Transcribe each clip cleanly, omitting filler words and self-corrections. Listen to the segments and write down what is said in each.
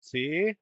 Sí,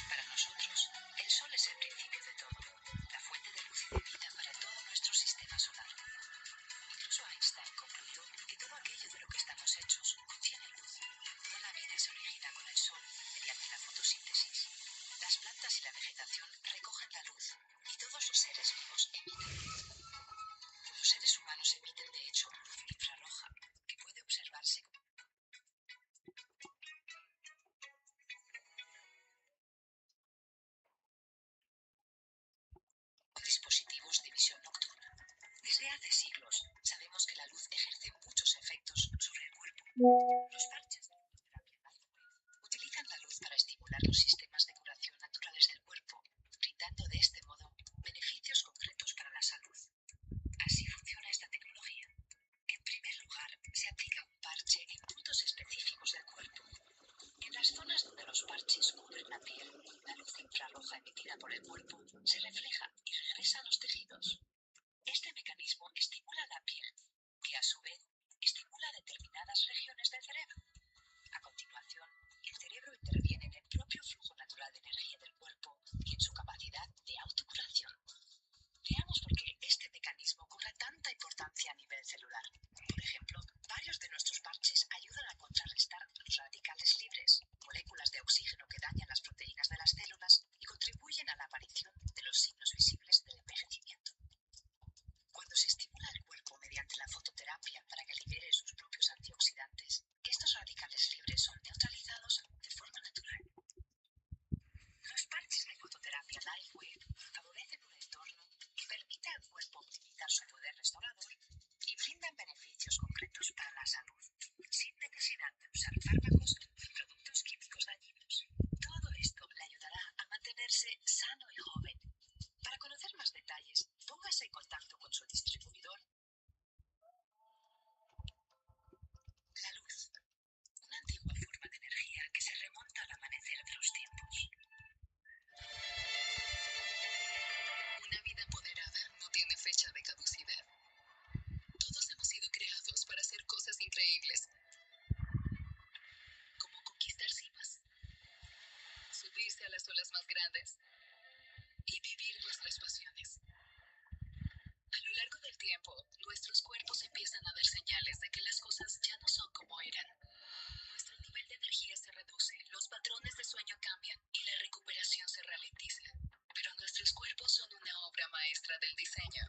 Para nosotros, el Sol es el principio de todo, la fuente de luz y de vida para todo nuestro sistema solar. Incluso Einstein concluyó que todo aquello de lo que estamos hechos contiene luz. Toda la vida se origina con el Sol mediante la fotosíntesis. Las plantas y la vegetación recogen la luz y todos los seres vivos emiten luz. Los seres humanos emiten de hecho luz infrarroja, que puede observarse con dispositivos de visión nocturna. Desde hace siglos sabemos que la luz ejerce muchos efectos sobre el cuerpo. Los parches de terapia Lifewave utilizan la luz para estimular los sistemas de curación naturales del cuerpo, brindando de este modo beneficios concretos para la salud. Así funciona esta tecnología. En primer lugar, se aplica un parche en puntos específicos del cuerpo. En las zonas donde los parches cubren la piel, la luz infrarroja emitida por el cuerpo se refleja y regresa a los tejidos. Este mecanismo estimula la piel, que a su vez estimula determinadas regiones del cerebro. A continuación, el cerebro interviene en el propio flujo natural de energía del cuerpo y en su capacidad de autocuración. Veamos por qué este mecanismo cobra tanta importancia a nivel celular. Por ejemplo, varios de nuestros parches ayudan a contrarrestar los radicales libres, moléculas de oxígeno que dañan las proteínas de las células y contribuyen a la aparición de los signos visibles del envejecimiento. Cuando se estimula el cuerpo mediante la fototerapia para que libere sus propios antioxidantes, estos radicales y vivir nuestras pasiones. A lo largo del tiempo, nuestros cuerpos empiezan a dar señales de que las cosas ya no son como eran. Nuestro nivel de energía se reduce, los patrones de sueño cambian y la recuperación se ralentiza. Pero nuestros cuerpos son una obra maestra del diseño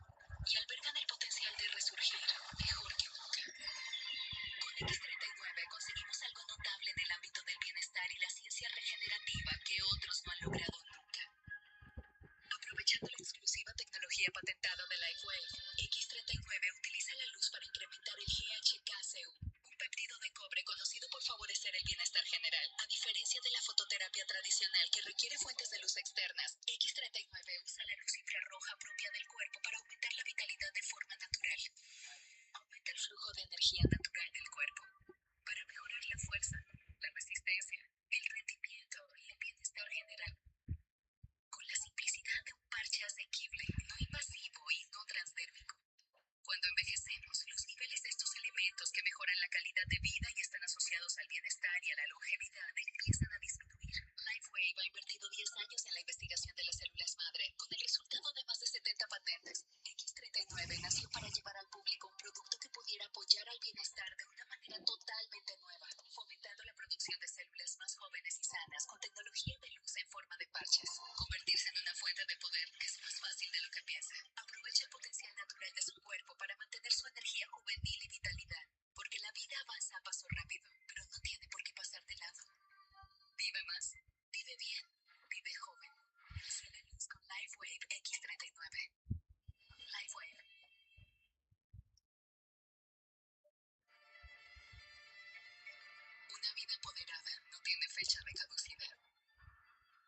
y albergan el potencial de resurgir mejor que nunca. Con X39 conseguimos algo notable en el ámbito del bienestar y la ciencia regenerativa que otros no han logrado nunca. Aprovechando la exclusiva tecnología patentada de Lifewave, X39 utiliza la luz para incrementar el GHKCU, un péptido de cobre conocido por favorecer el bienestar general. A diferencia de la fototerapia tradicional que requiere fuentes de luz externas, X39 usa la luz infrarroja propia del cuerpo para aumentar la vitalidad de forma natural. Aumenta el flujo de energía natural del cuerpo para mejorar la fuerza, la resistencia, el rendimiento y el bienestar general. Con la simplicidad de un parche asequible, no invasivo y no transdérmico. Cuando envejecemos, los niveles de estos elementos que mejoran la calidad de vida y están asociados al bienestar y a la longevidad empiezan a disminuir. Lifewave ha invertido 10 años en la investigación de las células madre, con el resultado de más de 70 patentes. X39 nació para llevar al público un producto que pudiera apoyar al bienestar de una manera totalmente nueva, fomentando la producción de células más jóvenes y sanas con tecnología de luz en forma de parches. Convertirse en una fuente de poder es más fácil de lo que piensa. Aprovecha el potencial natural de su cuerpo para mantener su energía juvenil y vitalidad, porque la vida avanza a paso rápido, pero no tiene por qué pasar de lado. Vive más, vive bien, vive joven. Sé la luz con Lifewave X39. Lifewave. Una vida empoderada no tiene fecha de caducidad.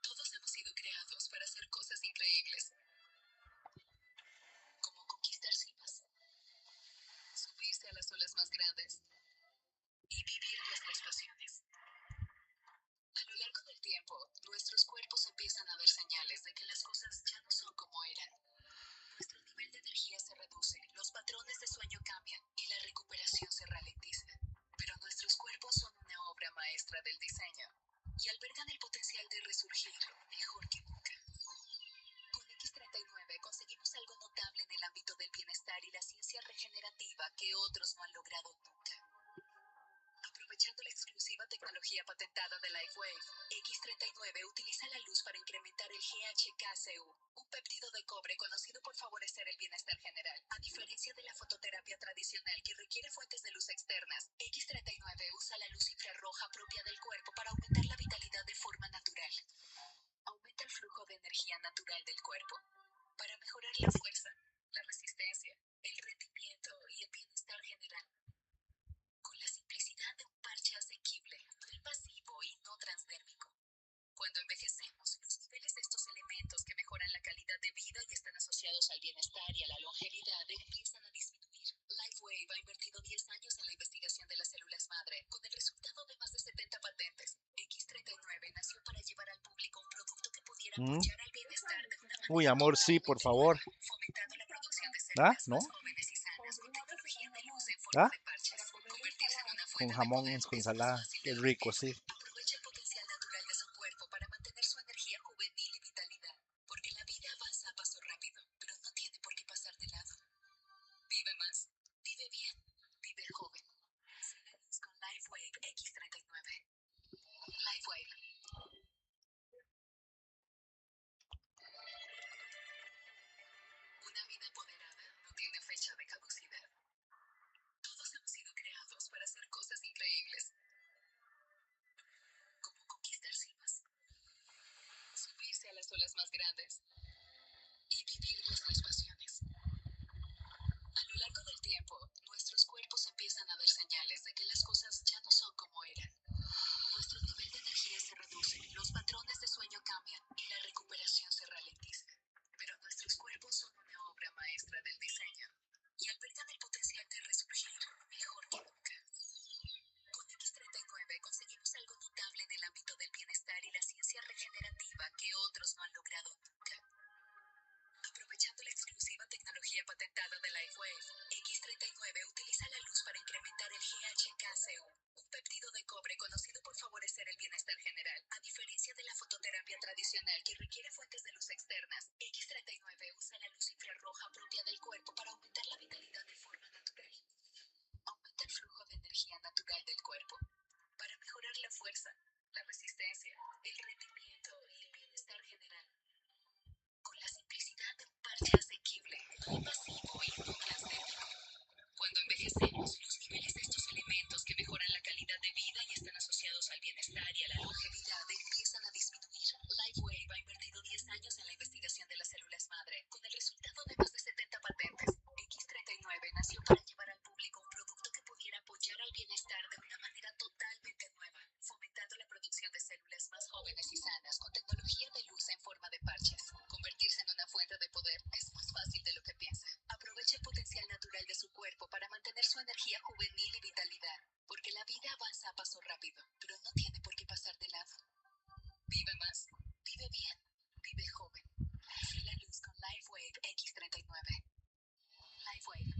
Todos hemos sido creados para hacer cosas increíbles, como conquistar cimas, subirse a las olas más grandes y vivir nuestras pasiones. A lo largo del tiempo, nuestros cuerpos empiezan a dar señales de que las cosas ya no son como eran. Nuestro nivel de energía se reduce, los patrones de sueño cambian y la recuperación se ralentiza. Pero nuestros cuerpos son una obra maestra del diseño y albergan el potencial de resurgir mejor que nunca. Con X39 conseguimos algo notable en el ámbito del bienestar y la ciencia regenerativa que otros no han logrado nunca. Aprovechando la exclusiva tecnología patentada de Lifewave, X39 utiliza la luz para incrementar el GHKCU, un péptido de cobre conocido por favorecer el bienestar general. A diferencia de la fototerapia tradicional que requiere fuentes de luz externas, X39 usa la luz infrarroja propia del cuerpo para aumentar la vitalidad de forma natural. Aumenta el flujo de energía natural del cuerpo para mejorar la fuerza, la resistencia, el rendimiento y el bienestar general. Con la simplicidad de un parche asequible, no invasivo y no transdérmico. Cuando envejecemos, los niveles de estos elementos que mejoran la calidad de vida y están asociados al bienestar y a la longevidad empiezan a disminuir. Lifewave ha invertido 10 años en la investigación de las células madre, con el resultado de más de 70 patentes. X39 nació para llevar al público un producto que pudiera apoyar al bienestar de una manera Uy, amor, sí, por favor. fomentando la producción de células ¿No? más jóvenes y sanas con tecnología de luz en forma de parches. Convertirse en una Con fuente de jamón, poder con es más ensalada. fácil Qué de lo que rico, piensa. sí. Aprovecha el potencial natural de su cuerpo para mantener su energía juvenil y vitalidad, porque la vida avanza a paso rápido, pero no tiene por qué pasar de lado. Vive más, vive bien, vive joven. Sé la luz con Lifewave X39. Lifewave. Una vida empoderada no tiene fecha de caducidad. Todos hemos sido creados para hacer cosas increíbles, como conquistar cimas, subirse a las olas más grandes y vivir nuestras pasiones. A lo largo del tiempo, nuestros cuerpos empiezan a dar señales de que las cosas ya no son como eran. Nuestro nivel de energía se reduce, los patrones de sueño cambian y la recuperación se ralentiza. Pero nuestros cuerpos son una obra maestra del diseño y albergan el potencial de resurgir mejor que nunca. Con X39 conseguimos algo notable en el ámbito del bienestar y la ciencia regenerativa que otros no han logrado nunca. externas. X39 usa la luz infrarroja propia del cuerpo para aumentar la vitalidad de forma natural. Aumenta el flujo de energía natural del cuerpo para mejorar la fuerza, la resistencia, el rendimiento y el bienestar general. Con la simplicidad de un parche asequible, no invasivo y no transdérmico. Cuando envejecemos, los niveles de estos elementos que mejoran la calidad de vida y están asociados al bienestar y a la longevidad empiezan a disminuir. Lifewave ha invertido 10 años en la investigación de las células madre, con el resultado de más de 70 patentes. X39 nació para llevar al público un producto que pudiera apoyar al bienestar de una manera totalmente nueva, fomentando la producción de células más jóvenes y sanas con tecnología de luz en forma de parches. Convertirse en una fuente de poder es más fácil de lo que piensa. Aproveche el potencial natural de su cuerpo para mantener su energía juvenil y vitalidad, porque la vida avanza a paso rápido, pero no tiene por qué pasar de lado. Vive más, vive bien, vive joven. Sé la luz con Lifewave X39. Lifewave.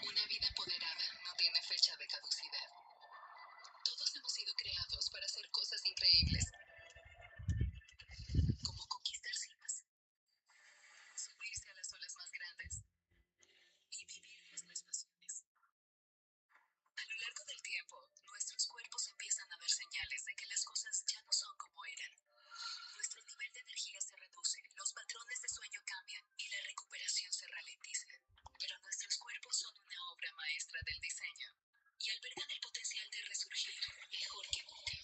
Una vida empoderada no tiene fecha de caducidad. Todos hemos sido creados para hacer cosas increíbles, como conquistar cimas, subirse a las olas más grandes y vivir nuestras pasiones. A lo largo del tiempo, nuestros cuerpos empiezan a dar señales de que las cosas ya no son como eran. Nuestro nivel de energía se reduce, los patrones de sueño cambian y la recuperación se ralentiza. Pero nuestros cuerpos son una obra maestra del diseño y albergan el potencial de resurgir mejor que nunca.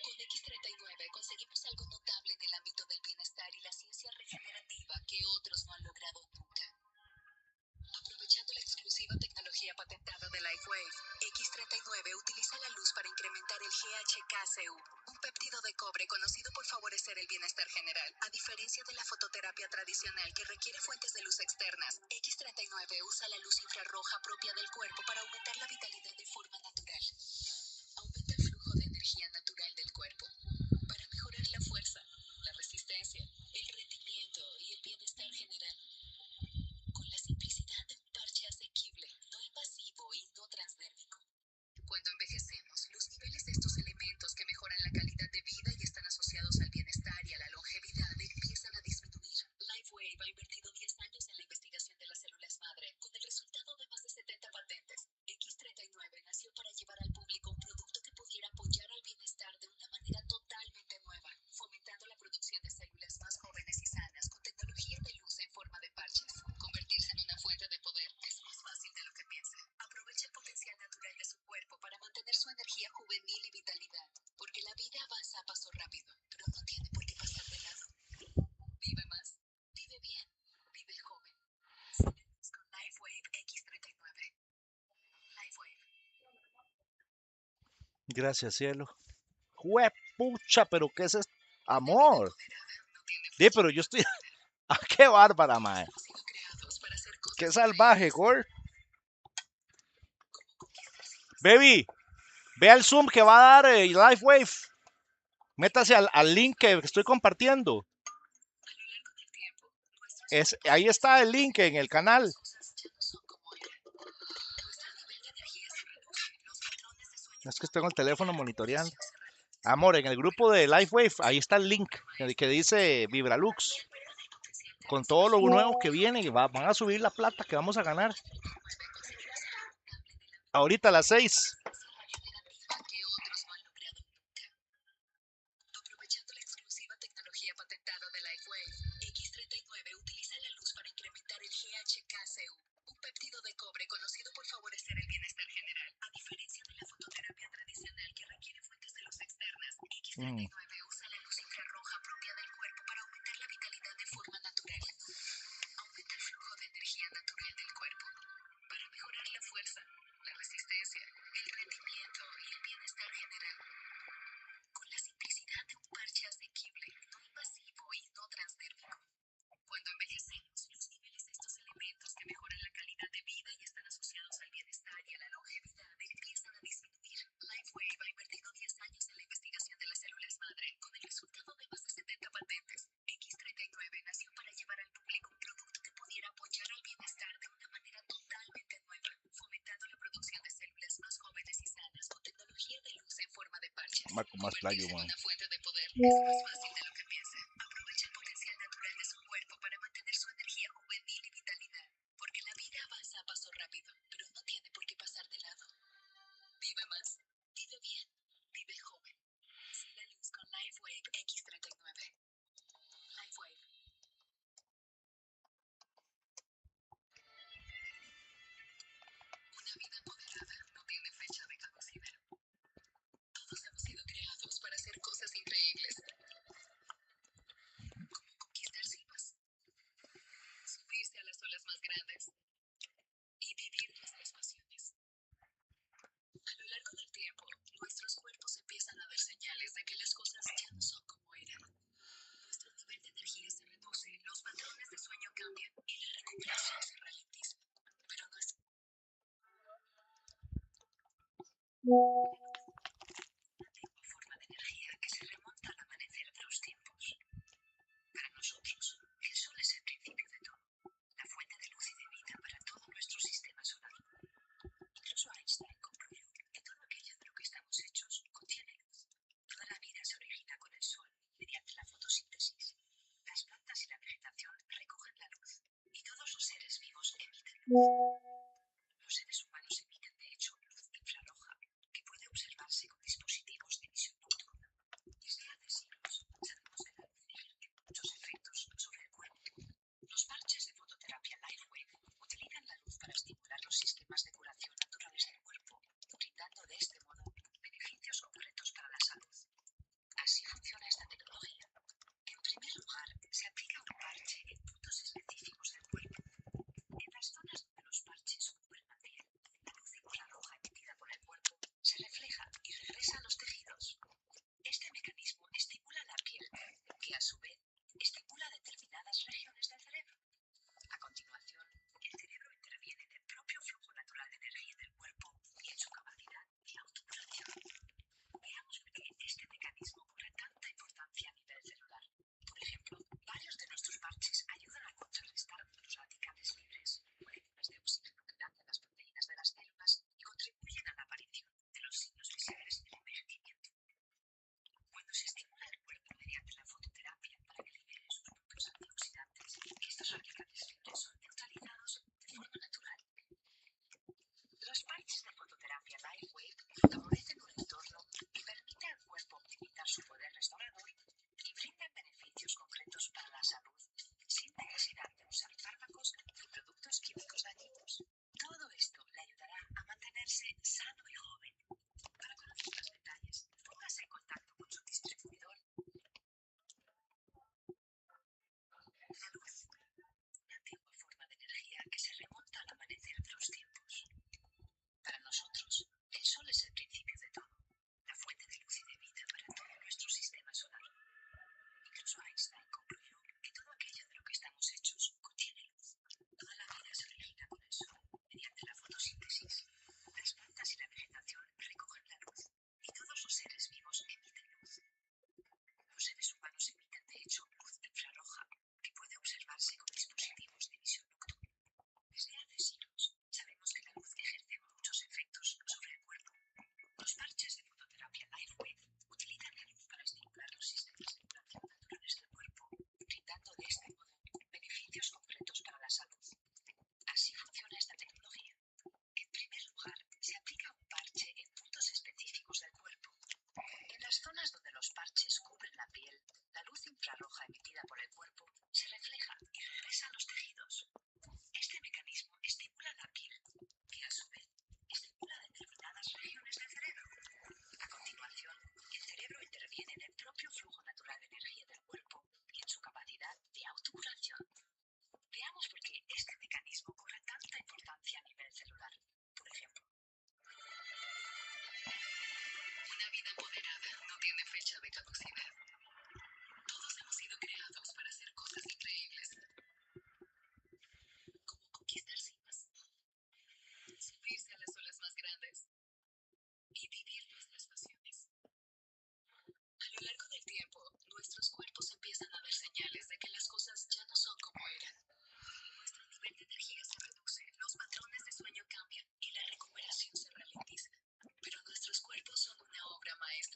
Con X39 conseguimos algo notable en el ámbito del bienestar y la ciencia regenerativa que otros no han logrado nunca. Aprovechando la exclusiva tecnología patentada de Lifewave, X39 utiliza la luz para incrementar el GHKCU, un péptido de cobre conocido por favorecer el bienestar general. A diferencia de la fototerapia tradicional que requiere fuentes de luz externas, X39 usa la luz infrarroja propia del cuerpo para aumentar la vitalidad de forma natural. Aumenta el flujo de energía natural del cuerpo para mejorar la fuerza, la resistencia, el rendimiento y el bienestar general. Con la simplicidad de un parche asequible, no invasivo y no transdérmico. Cuando envejecemos, los niveles de estos elementos que mejoran la calidad de vida y están asociados al bienestar y a la longevidad empiezan a disminuir. Lifewave ha invertido 10 años en la investigación de las células madre, con el resultado de más de 70 patentes. X39 nació para llevar al público un producto que pudiera apoyar al bienestar de una manera totalmente nueva, fomentando la producción de células más jóvenes y sanas con tecnología de luz en forma de parches. Convertirse en una fuente de poder es más fácil de lo que piensa. Aproveche el potencial natural de su cuerpo para mantener su energía juvenil y vitalidad, porque la vida avanza a paso rápido, pero no tiene por qué pasar de lado. Vive más, vive bien, vive joven. Sé la luz con Lifewave X39. Lifewave. Gracias, cielo. ¡Juepucha! ¿Pero qué es esto? Amor. Sí, pero yo estoy... ¡Ah, qué bárbara, mae! ¡Qué salvaje, Gord! Baby, ve al Zoom que va a dar Lifewave. Métase al link que estoy compartiendo. Ahí está el link en el canal. Es que tengo el teléfono monitoreando. Amor, en el grupo de Lifewave, ahí está el link que dice Vibralux. Con todo lo nuevo que viene, van a subir la plata que vamos a ganar. Ahorita a las 6. Aprovechando la exclusiva tecnología patentada de Lifewave, X39 utiliza la luz para incrementar el GHKCU, un péptido de cobre conocido por favorecer el bienestar general. A diferencia de la fototerapia tradicional que requiere fuentes de luz externas, X39 usa la luz infrarroja propia del cuerpo para aumentar la vitalidad de forma natural. Aumenta el flujo de energía natural del cuerpo para mejorar la fuerza, la resistencia, el rendimiento y el bienestar general. Con la simplicidad de un parche asequible, no invasivo y no transdérmico. Cuando envejecemos, los niveles de estos elementos que mejoran la calidad de vida y están asociados al bienestar y a la longevidad empiezan a disminuir. Lifewave ha invertido 10 años en la investigación de las células madre, de parches. Marco más playo, Convertirse en man. una fuente de poder es más fácil de lo que piensa. Aprovecha el potencial natural de su cuerpo para mantener su energía juvenil y vitalidad. Porque la vida avanza a paso rápido, pero no tiene por qué pasar de lado. Vive más, vive bien, vive joven. Sé la luz con Lifewave X39. Lifewave. Una vida empoderada no tiene fecha de caducidad. Todos hemos sido creados para hacer cosas increíbles. Como conquistar cimas, subirse a las olas más grandes y vivir nuestras pasiones. A lo largo del tiempo, nuestros cuerpos empiezan a dar señales de que las cosas ya no son como eran. Nuestro nivel de energía se reduce, los patrones de sueño cambian y la recuperación se ralentiza. Pero no es una antigua forma de energía que se remonta al amanecer de los tiempos. Para nosotros, el sol es el principio de todo, la fuente de luz y de vida para todo nuestro sistema solar. Incluso Einstein concluyó que todo aquello de lo que estamos hechos contiene luz. Toda la vida se origina con el sol mediante la fotosíntesis. Las plantas y la vegetación recogen la luz y todos los seres vivos emiten luz. Los seres humanos emiten, de hecho, luz infrarroja que puede observarse con dispositivos de visión nocturna. Desde hace siglos sabemos que la luz ejerce muchos efectos sobre el cuerpo. Los parches de fototerapia Lifewave utilizan la luz para estimular los sistemas de curación naturales del cuerpo, brindando de este modo beneficios concretos para la salud. Así funciona esta tecnología. En primer lugar, se aplica un parche en puntos específicos del cuerpo. En las zonas donde los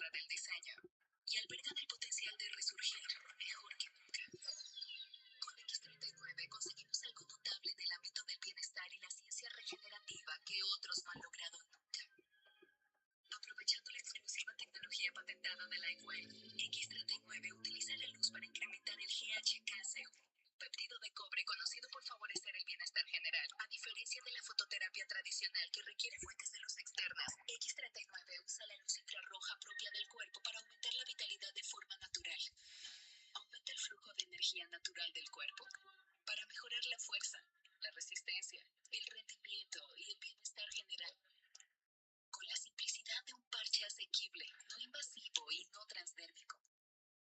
maestra del diseño y albergan el potencial de resurgir mejor que nunca. Con X39 conseguimos algo notable en el ámbito del bienestar y la ciencia regenerativa que otros no han logrado nunca. Aprovechando la exclusiva tecnología patentada de Lifewave, X39 utiliza la luz para incrementar el GHKCU, un péptido de cobre conocido por favorecer el bienestar general. A diferencia de la fototerapia tradicional que requiere fuentes de luz externas, X39 usa la luz infrarroja propia del cuerpo para aumentar la vitalidad de forma natural. Aumenta el flujo de energía natural del cuerpo para mejorar la fuerza, la resistencia, el rendimiento y el bienestar general. Con la simplicidad de un parche asequible, no invasivo y no transdérmico.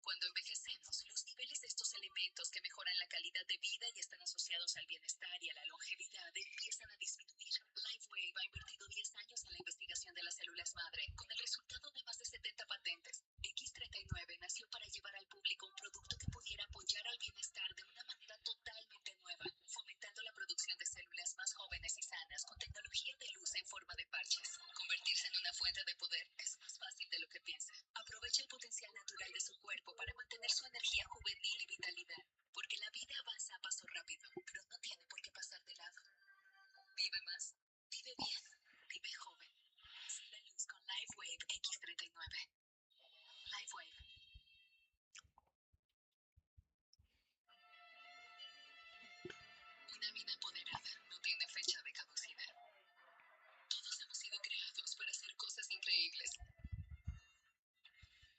Cuando envejecemos, los niveles de estos elementos que mejoran la calidad de vida y están asociados al bienestar y a la longevidad empiezan a disminuir. Lifewave ha invertido 10 años en la investigación de las células madre, con el resultado de más de 70 patentes. X39 nació para llevar al público un producto que pudiera apoyar al bienestar de una manera totalmente nueva, fomentando la producción de células más jóvenes y sanas con tecnología de luz en forma de parches. Convertirse en una fuente de poder es más fácil de lo que piensa. Aprovecha el potencial natural de su cuerpo para mantener su energía juvenil y vitalidad, porque la vida avanza a paso rápido, pero no tiene por qué pasar de lado. Vive más, vive bien, vive joven. Sé la luz con Lifewave X39. Lifewave. Una vida empoderada no tiene fecha de caducidad. Todos hemos sido creados para hacer cosas increíbles,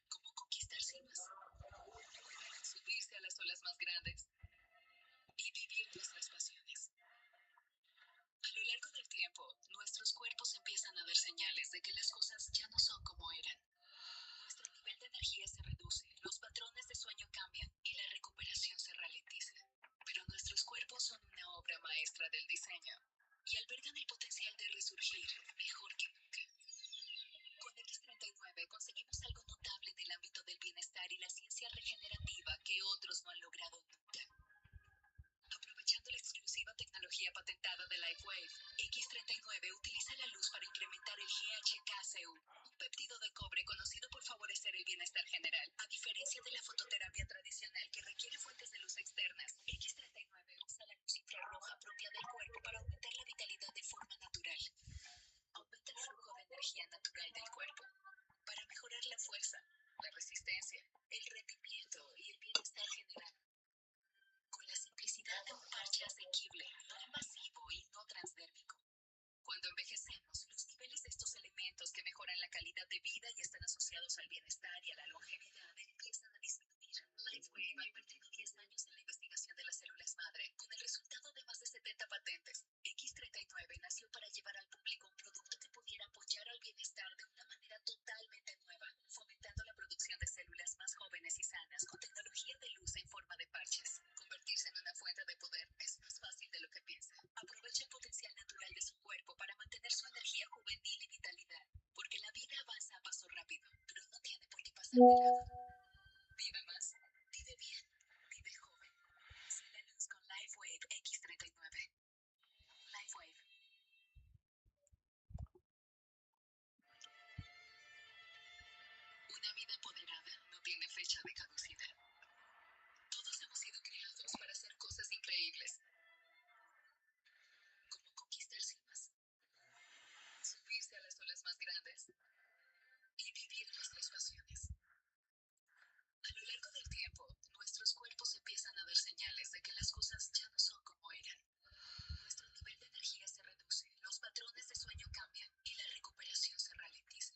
como conquistar cimas, subirse a las olas más grandes y vivir nuestras pasiones. A lo largo del tiempo, nuestros cuerpos empiezan a dar señales de que las cosas ya no son como eran. Nuestro nivel de energía se reduce, los patrones de sueño cambian y la recuperación se ralentiza. Pero nuestros cuerpos son una obra maestra del diseño y albergan el potencial de resurgir mejor que nunca. Con X39 conseguimos algo notable en el ámbito del bienestar y la ciencia regenerativa que otros no han logrado nunca. Aprovechando la exclusiva tecnología patentada de Lifewave, X39 utiliza la luz para incrementar el GHKCU, un péptido de cobre conocido por favorecer el bienestar general. A diferencia de la fototerapia tradicional que requiere fuentes de luz externas, X39 usa la luz infrarroja propia del cuerpo para aumentar la vitalidad de forma natural. Aumenta el flujo de energía natural del cuerpo para mejorar la fuerza, la resistencia, el rendimiento y el bienestar general. Con la simplicidad de un parche asequible, no invasivo y no transdérmico. Cuando envejecemos, los niveles de estos elementos que mejoran la calidad de vida y están asociados al bienestar y a la longevidad empiezan a disminuir. Lifewave ha invertido 10 años en la investigación de las células madre, con el resultado de más de 70 patentes. X39 nació para llevar al público un producto que pudiera apoyar al bienestar de una manera totalmente nueva, fomentando la producción de células más jóvenes y sanas con tecnología de luz en forma de parches. Convertirse en una fuente de poder es más fácil de lo que piensa. Aprovecha el potencial natural de su cuerpo para mantener su energía juvenil y vitalidad, porque la vida avanza a paso rápido, pero no tiene por qué pasar de lado. Vive más, vive bien, vive joven. Sé la luz con Lifewave X39. Lifewave. Una vida empoderada no tiene fecha de caducidad. Todos hemos sido creados para hacer cosas increíbles, como conquistar cimas, subirse a las olas más grandes y vivir nuestras pasiones. A lo largo del tiempo, nuestros cuerpos empiezan a dar señales de que las cosas ya no son como eran. Nuestro nivel de energía se reduce, los patrones de sueño cambian y la recuperación se ralentiza.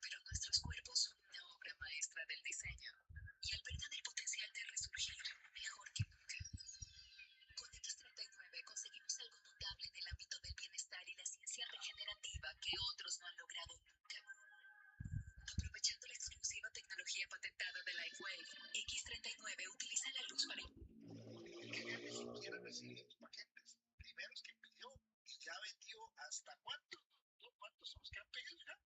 Pero nuestros cuerpos son una obra maestra del diseño y albergan el potencial de resurgir mejor que nunca. Con X39 conseguimos algo notable en el ámbito del bienestar y la ciencia regenerativa que otros no han logrado nunca. Aprovechando la exclusiva tecnología patentada de Lifewave, X39 utiliza la luz para... Que ya ni siquiera recibe los paquetes. Primero es que pidió y ya vendió hasta cuántos son los que han pedido ya.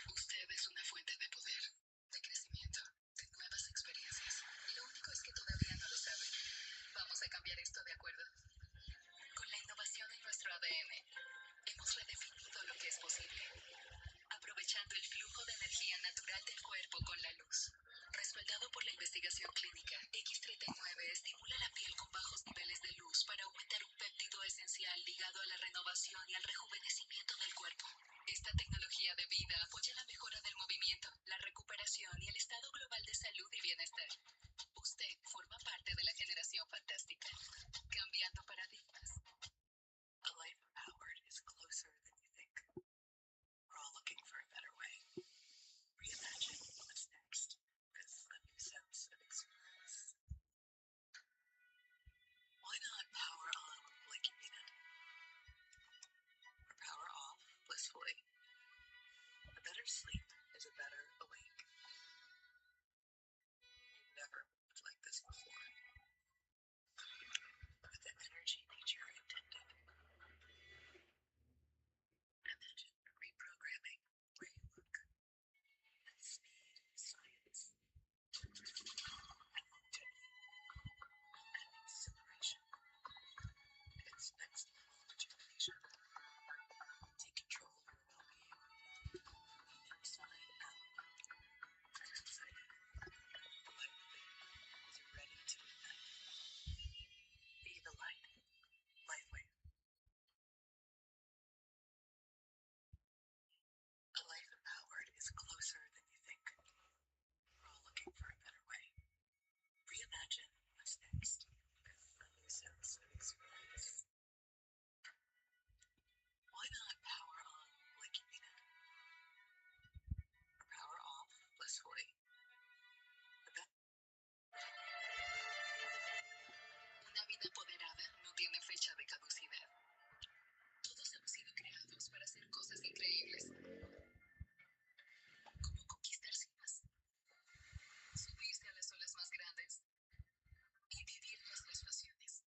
Usted es una fuente de poder, de crecimiento, de nuevas experiencias. Lo único es que todavía no lo sabe. Vamos a cambiar esto, ¿de acuerdo? Con la innovación en nuestro ADN, hemos redefinido lo que es posible. Aprovechando el flujo de energía natural del cuerpo con la luz. Respaldado por la investigación clínica, X39 estimula la piel con bajos niveles de luz para aumentar un péptido esencial ligado a la renovación y al rejuvenecimiento del cuerpo. Esta tecnología de vida apoya la mejora del movimiento, la recuperación y el estado global de salud y bienestar. Usted forma parte de la generación fantástica, cambiando paradigmas. A life empowered is closer than you think. We're all looking for a better way. Reimagine what's next with a new sense of experience. Why not power on like you mean it? Or power off blissfully? A better sleep is a better awake. You've never moved like this before. With the energy nature intended. Imagine reprogramming where you look. At speed, science. And exhilaration. It's next level rejuvenation. Take control of your well-being. Inside out. Excited. Lifewave is ready to ignite. Be the light. Lifewave. A life empowered is closer than you think. We're all looking for a better way. Reimagine what's next with a new sense of experience. Why not power on like you mean it? Or power off blissfully? Una vida empoderada no tiene fecha de caducidad. Todos hemos sido creados para hacer cosas increíbles, como conquistar cimas, subirse a las olas más grandes y vivir nuestras pasiones.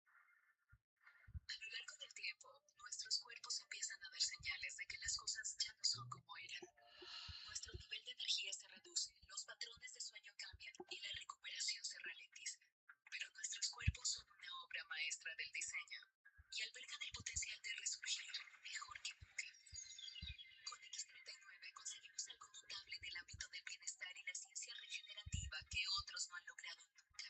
A lo largo del tiempo, nuestros cuerpos empiezan a dar señales de que las cosas ya no son como eran. Nuestro nivel de energía se reduce, los patrones de sueño cambian y la recuperación se ralentiza. Pero nuestros cuerpos son una obra maestra del diseño y albergan el potencial de resurgir mejor que nunca. Con X39 conseguimos algo notable en el ámbito del bienestar y la ciencia regenerativa que otros no han logrado nunca.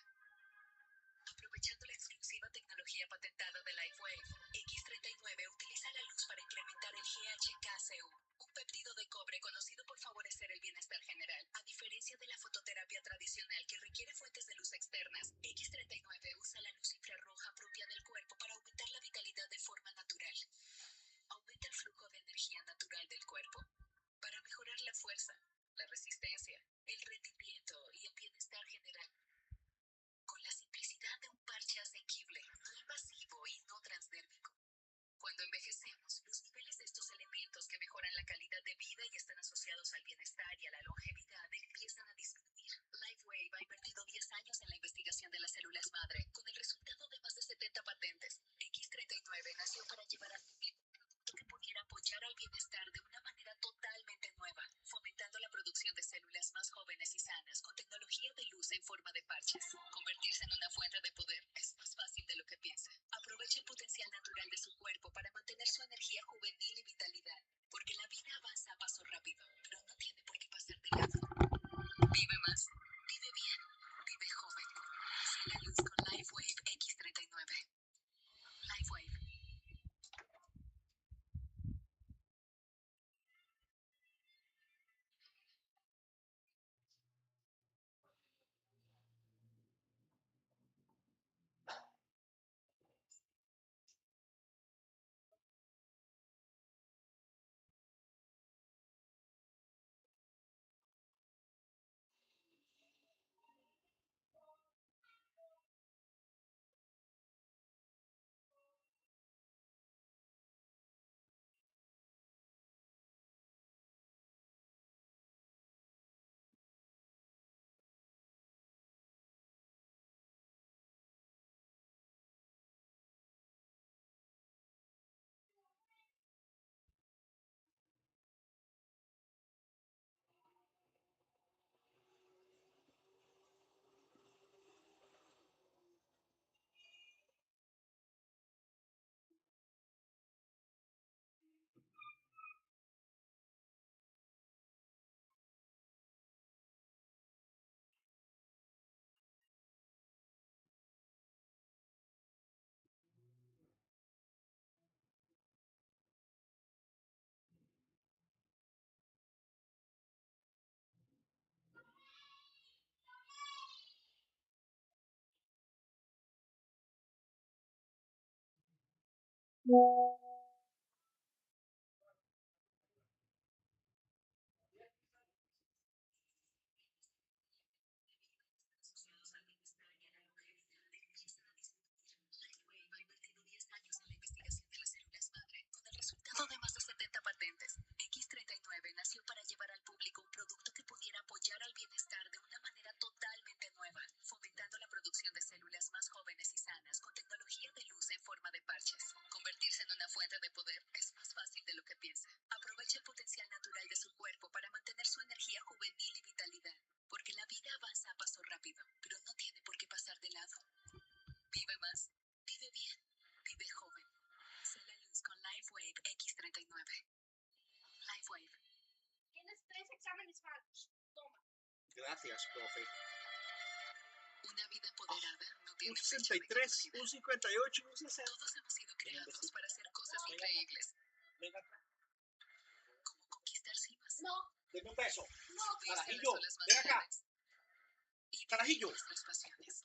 Aprovechando la exclusiva tecnología patentada de Lifewave, X39 utiliza la luz para incrementar el GHKCU, un péptido de cobre conocido por favorecer el bienestar general. A diferencia de la fototerapia tradicional que requiere fuentes de luz externas, X39 usa la luz infrarroja propia del cuerpo para aumentar la vitalidad de forma natural. Aumenta el flujo de energía natural del cuerpo para mejorar la fuerza, la resistencia, el rendimiento y el bienestar general. Con la simplicidad de un parche asequible, no invasivo y no transdérmico. Cuando envejecemos, los niveles de estos elementos que mejoran la calidad de vida y están asociados al bienestar y a la longevidad empiezan a disminuir. Lifewave ha invertido 10 años en la investigación de las células madre, con el resultado de más de 70 patentes. X39 nació para llevar al público un producto que pudiera apoyar al bienestar de una manera totalmente nueva, fomentando la producción de células más jóvenes y sanas con tecnología de luz en forma de parches. Convertirse en una fuente de poder es más fácil de lo que piensa. Aproveche el potencial natural de su cuerpo para mantener su energía juvenil y vitalidad, porque la vida avanza a paso rápido, pero no tiene por qué pasar de lado. Vive más, vive bien, vive joven. Sé la luz con Lifewave X39. Lifewave. Lifewave ha invertido 10 años en la investigación de las células madre, con el resultado de más de 70 patentes. X39 nació para llevar al público un producto que pudiera apoyar al bienestar de una manera totalmente nueva, fomentando la producción de células más jóvenes y sanas con tecnología de luz en forma de parches. Convertirse en una fuente de poder es más fácil de lo que piensa. Aprovecha el potencial natural de su cuerpo para mantener su energía juvenil y vitalidad, porque la vida avanza a paso rápido, pero no tiene por qué pasar de lado. Vive más, vive bien, vive joven. Sé la luz con Lifewave X39. Lifewave. Tienes 3 exámenes falsos. Toma. Gracias, profe. Una vida empoderada no Un tiene fecha de 63, caducidad. un 58, un 60. Todos hemos sido creados para hacer cosas increíbles, Venga acá. como conquistar cimas, No, Deme un beso. no. subirse a las Carajillo, olas más ven acá. grandes y vivir Carajillo. nuestras pasiones.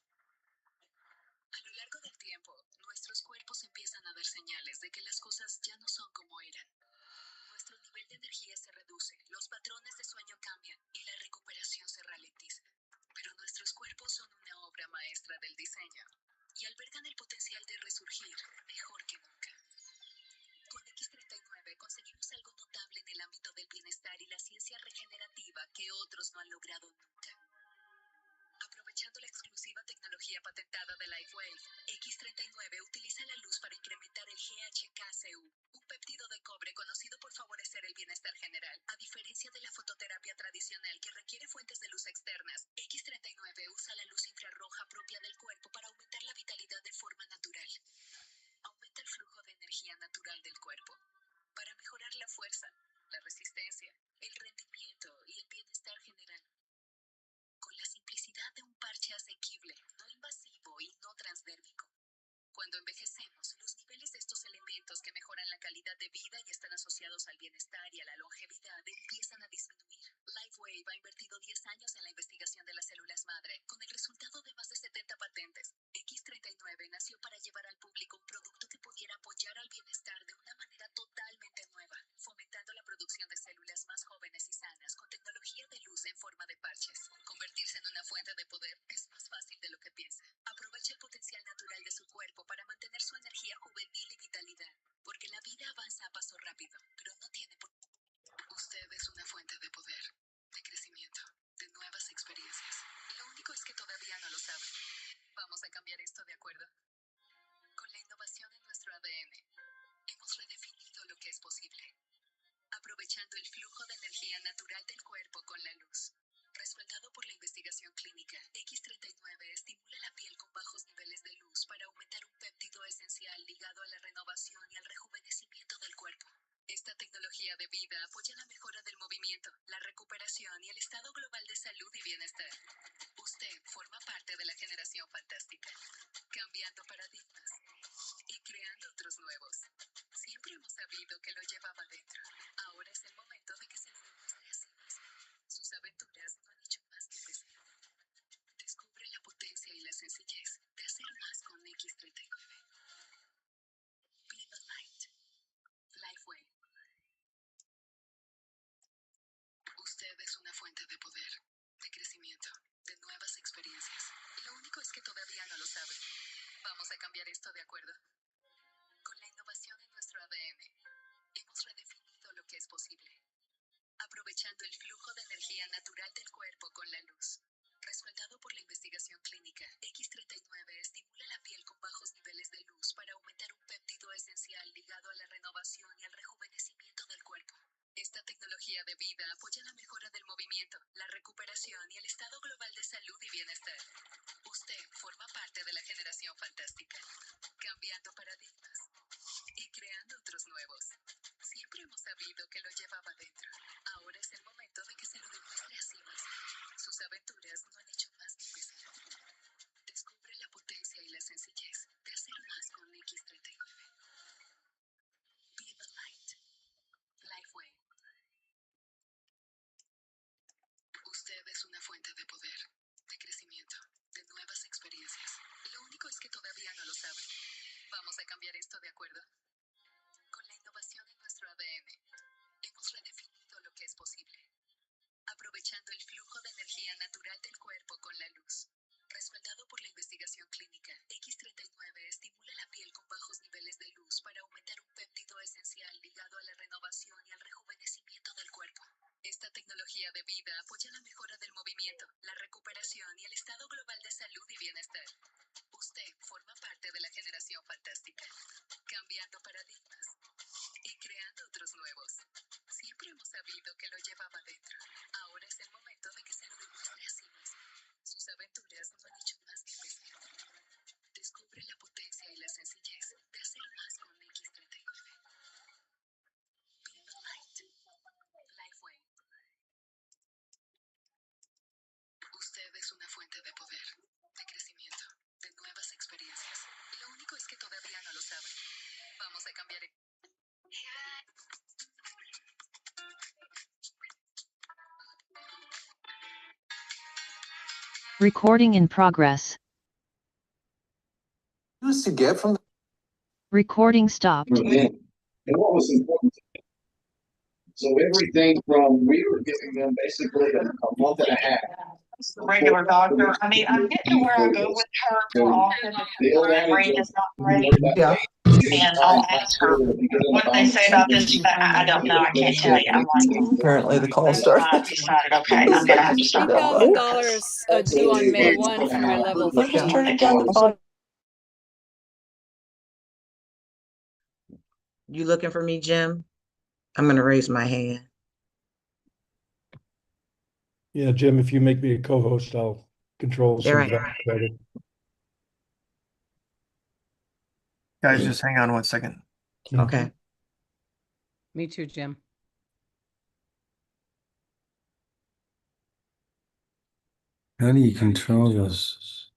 A lo largo del tiempo, nuestros cuerpos empiezan a dar señales de que las cosas ya no son como eran. Nuestro nivel de energía se reduce, los patrones de sueño cambian y la recuperación se ralentiza. Pero nuestros cuerpos son una obra maestra del diseño y albergan el potencial de resurgir mejor que nunca. Con X39 conseguimos algo notable en el ámbito del bienestar y la ciencia regenerativa que otros no han logrado nunca. Aprovechando la exclusiva tecnología patentada de Lifewave, X39 utiliza la luz para incrementar el GHKCU, un péptido de cobre conocido por favorecer el bienestar general. A diferencia de la fototerapia tradicional que requiere fuentes de luz externas, X39 usa la luz infrarroja propia del cuerpo para aumentar la vitalidad de forma natural. Aumenta el flujo de energía natural del cuerpo para mejorar la fuerza, la resistencia, el rendimiento y el bienestar general. Con la simplicidad de un parche asequible, no invasivo y no transdérmico. Cuando envejecemos, los niveles de estos elementos que mejoran la calidad de vida y están asociados al bienestar y a la longevidad empiezan a disminuir. Lifewave ha invertido 10 años en la investigación de las células madre, con el resultado de más de 70 patentes. X39 nació para llevar al público un producto que pudiera apoyar al bienestar de una manera totalmente nueva, fomentando la producción de células más jóvenes y sanas con tecnología de luz en forma de parches. Convertirse en una fuente de poder es más fácil de lo que piensa. Aprovecha el potencial natural de su cuerpo para mantener su energía juvenil y vitalidad, porque la vida avanza a paso rápido, pero no tiene por... Usted es una fuente de poder, de crecimiento, de nuevas experiencias. Lo único es que todavía no lo sabe. Vamos a cambiar esto, ¿de acuerdo? Con la innovación en nuestro ADN, hemos redefinido lo que es posible, aprovechando el flujo de energía natural del cuerpo con la luz. Respaldado por la investigación clínica, X39 estimula la piel con bajos niveles de luz para aumentar un péptido esencial ligado a la renovación y al rejuvenecimiento del cuerpo. Esta tecnología de vida apoya la mejora del movimiento, la recuperación y el estado global de salud y bienestar. Usted forma parte de la generación fantástica, cambiando paradigmas y creando otros nuevos. Siempre hemos sabido que lo llevaba dentro. Ahora es el momento de que se lo demuestre a sí mismo. Sus aventuras no han hecho más que empezar. Descubre la potencia y la sencillez de hacer más con X39. Be the light. Lifewave. Usted es una fuente de poder, de crecimiento, de nuevas experiencias. Lo único es que todavía no lo sabe. Vamos a cambiar esto, ¿de acuerdo? Con la innovación en nuestro ADN, hemos redefinido lo que es posible, aprovechando el flujo de energía natural del cuerpo con la luz. Respaldado por la investigación clínica, X39 estimula la piel con bajos niveles de luz para aumentar un péptido esencial ligado a la renovación y al rejuvenecimiento del cuerpo. Esta tecnología de vida apoya la mejora del movimiento, la recuperación y el estado global de salud y bienestar. Usted forma parte de la generación fantástica, cambiando paradigmas y creando otros nuevos. Siempre hemos sabido que lo llevaba dentro. Ahora es el momento de que se lo demuestre a sí mismo. Sus aventuras no han hecho más que empezar. Descubre la potencia y la sencillez de hacer más con X39. Be the light. Lifewave. Usted es una fuente de poder, de crecimiento, de nuevas experiencias. Lo único es que todavía no lo sabe. Vamos a cambiar esto, ¿de acuerdo? sabido que lo llevaba dentro. Ahora es el momento de que se lo demuestre a sí mismo. Sus aventuras no han hecho más que empezar. Descubre la potencia y la sencillez de hacer más con X39. Lifewave. Usted es una fuente de poder, de crecimiento, de nuevas experiencias. Lo único es que todavía no lo sabe. Vamos a cambiar. Recording in progress. Used to get from Recording stopped. them and what was important to them. So everything from we were giving them basically a month and a half. Regular doctor. I mean, I'm getting to where I go with her more often because my brain is not ready. Yeah. And I'll ask her what they say about this. But I don't know. I can't tell you. I'm like, Apparently the call that's started. why I decided, okay, I'm gonna have to start. $3,000 due on May 1 for my level Just 3. turn it down the volume. You looking for me, Jim? I'm gonna raise my hand. Yeah, Jim, if you make me a co-host, I'll control There some I of that better. Guys, just hang on 1 second. Okay. Me too, Jim. How do you control this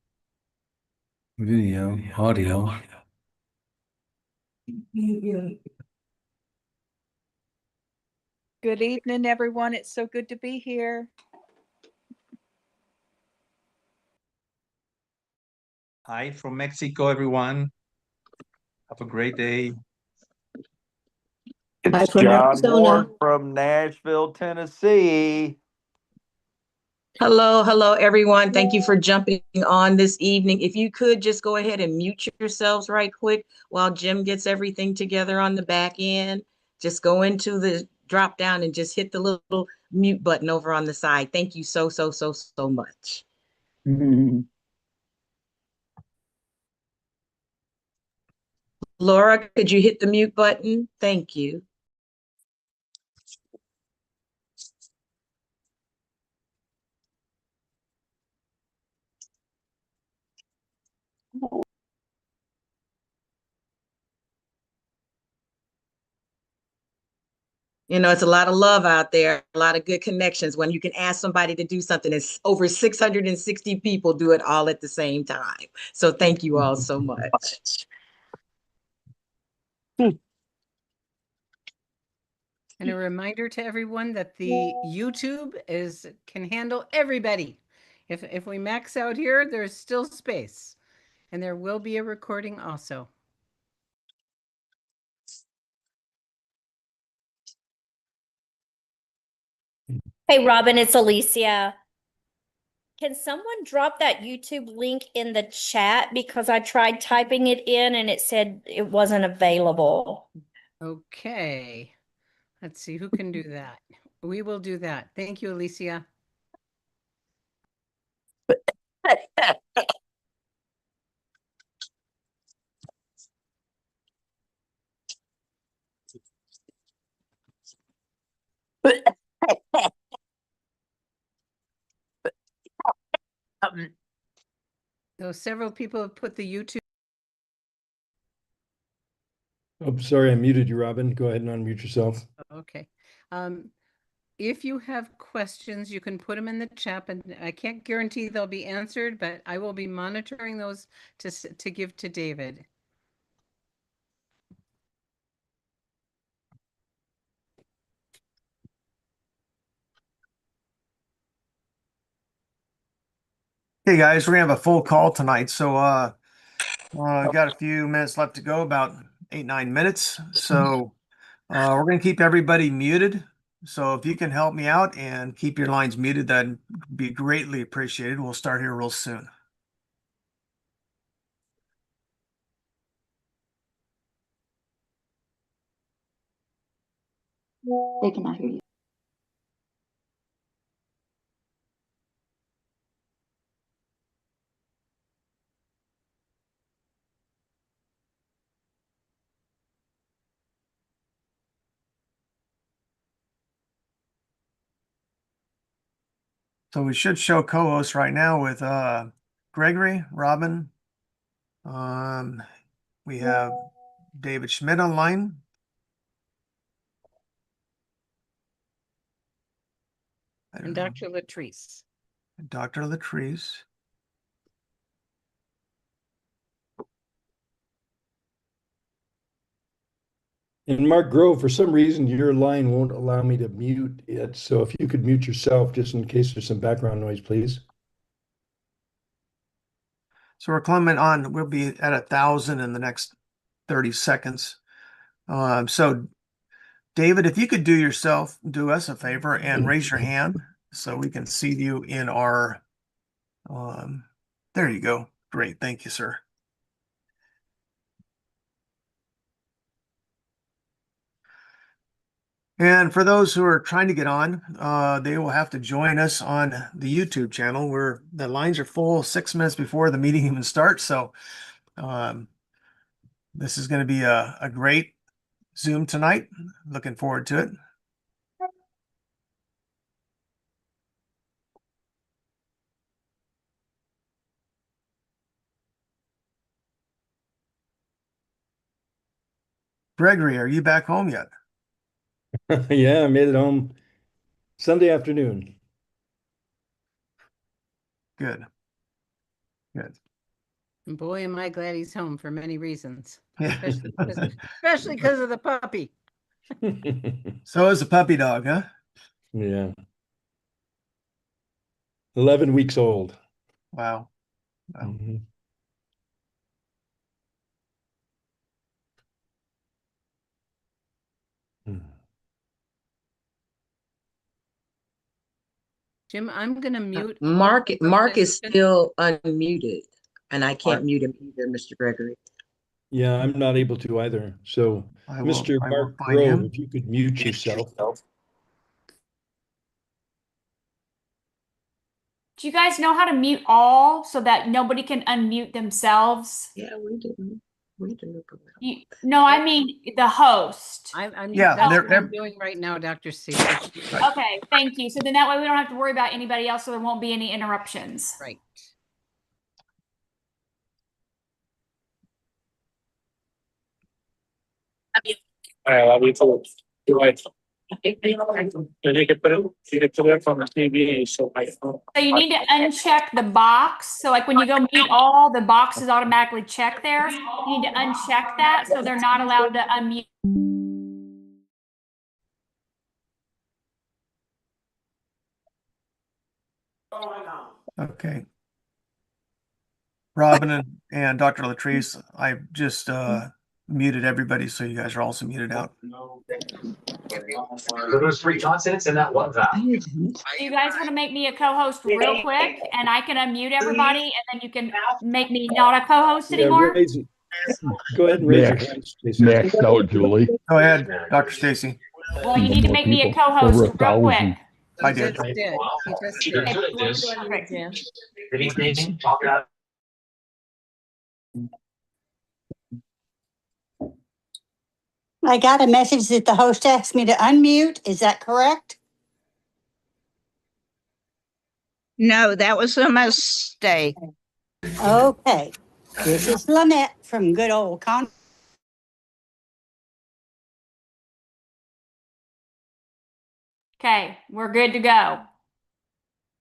video, audio? Good evening, everyone. It's so good to be here. Hi from Mexico, everyone. Have a great day. It's from John Arizona. Ward from Nashville, Tennessee. Hello, everyone. Thank you for jumping on this evening. If you could just go ahead and mute yourselves right quick while Jim gets everything together on the back end. Just go into the drop down and just hit the little mute button over on the side. Thank you so much. Laura, could you hit the mute button? Thank you. You know, it's a lot of love out there, a lot of good connections when you can ask somebody to do something. It's over 660 people do it all at the same time. So thank you all so much. And a reminder to everyone that the YouTube can handle everybody. If we max out here, there's still space. And there will be a recording also. Hey, Robin, it's Alicia. Can someone drop that YouTube link in the chat? Because I tried typing it in and it said it wasn't available. Okay. Let's see who can do that. We will do that. Thank you, Alicia. So several people have put the YouTube. Oh, sorry, I muted you, Robin. Go ahead and unmute yourself. Okay. If you have questions, you can put them in the chat, and I can't guarantee they'll be answered, but I will be monitoring those to give to David. Hey guys, we're gonna have a full call tonight. So got a few minutes left to go, about 8-9 minutes. So we're gonna keep everybody muted. So if you can help me out and keep your lines muted, that'd be greatly appreciated. We'll start here real soon. They cannot hear you. So we should show co-host right now with Gregory, Robin. We have David Schmidt online. And Dr. Latrice. Dr. Latrice. And Mark Grove, for some reason, your line won't allow me to mute it. So if you could mute yourself, just in case there's some background noise, please. So we're coming on, we'll be at 1,000 in the next 30 seconds. So David, if you could do us a favor and raise your hand so we can see you in our, there you go. Great. Thank you, sir. And for those who are trying to get on, they will have to join us on the YouTube channel where the lines are full 6 minutes before the meeting even starts. So this is going to be a great Zoom tonight. Looking forward to it. Gregory, are you back home yet? Yeah, I made it home Sunday afternoon. Good. Good. And boy, am I glad he's home for many reasons, especially because of the puppy. So is a puppy dog, huh? Yeah. 11 weeks old. Wow. Wow. Mm-hmm. Jim, I'm going to mute. Mark is still unmuted, and I can't mute him either, Mr. Gregory. Yeah, I'm not able to either. So, Mr. Mark Grove, if you could mute yourself. Do you guys know how to mute all so that nobody can unmute themselves? Yeah, we do. No, I mean the host. That's what I'm doing right now, Dr. Stacey. Okay, thank you. So then that way we don't have to worry about anybody else, so there won't be any interruptions. Right. I love you too. You're right. You can put it from the TV. So you need to uncheck the box. So like when you go mute all, the boxes automatically check there. You need to uncheck that so they're not allowed to unmute. Okay. Robin and Dr. Latrice, I just muted everybody, so you guys are also muted out. There's 3 consonants in that one vowel. You guys want to make me a co-host real quick, and I can unmute everybody, and then you can make me not a co-host anymore? Go ahead and raise your hand, Stacey. Next out, Julie. Go ahead, Dr. Stacy. Well, you need to make me a co-host real quick. I did. He just did. I got a message that the host asked me to unmute. Is that correct? No, that was a mistake. Okay. This is Lynette from good old Con. Okay, we're good to go.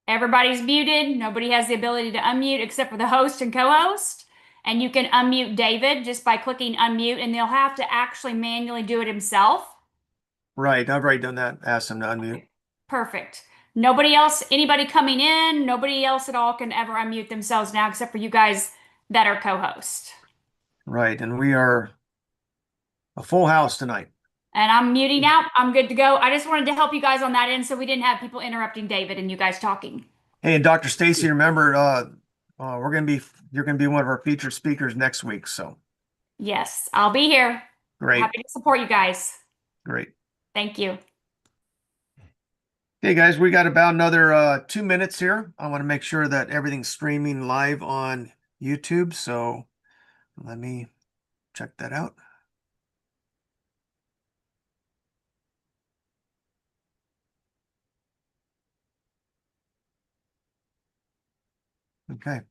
Everybody's muted. Nobody has the ability to unmute except for the host and co-host. And you can unmute David just by clicking unmute, and they'll have to actually manually do it himself. Right, I've already done that. Asked him to unmute. Perfect. Nobody else, anybody coming in, nobody else at all can ever unmute themselves now except for you guys that are co-host. Right, and we are a full house tonight. And I'm muting out. I'm good to go. I just wanted to help you guys on that end so we didn't have people interrupting David and you guys talking. Hey, and Dr. Stacy, remember, you're gonna be one of our featured speakers next week. So yes, I'll be here. Great. Happy to support you guys. Great. Thank you. Hey guys, we got about another 2 minutes here. I want to make sure that everything's streaming live on YouTube. So let me check that out. Okay.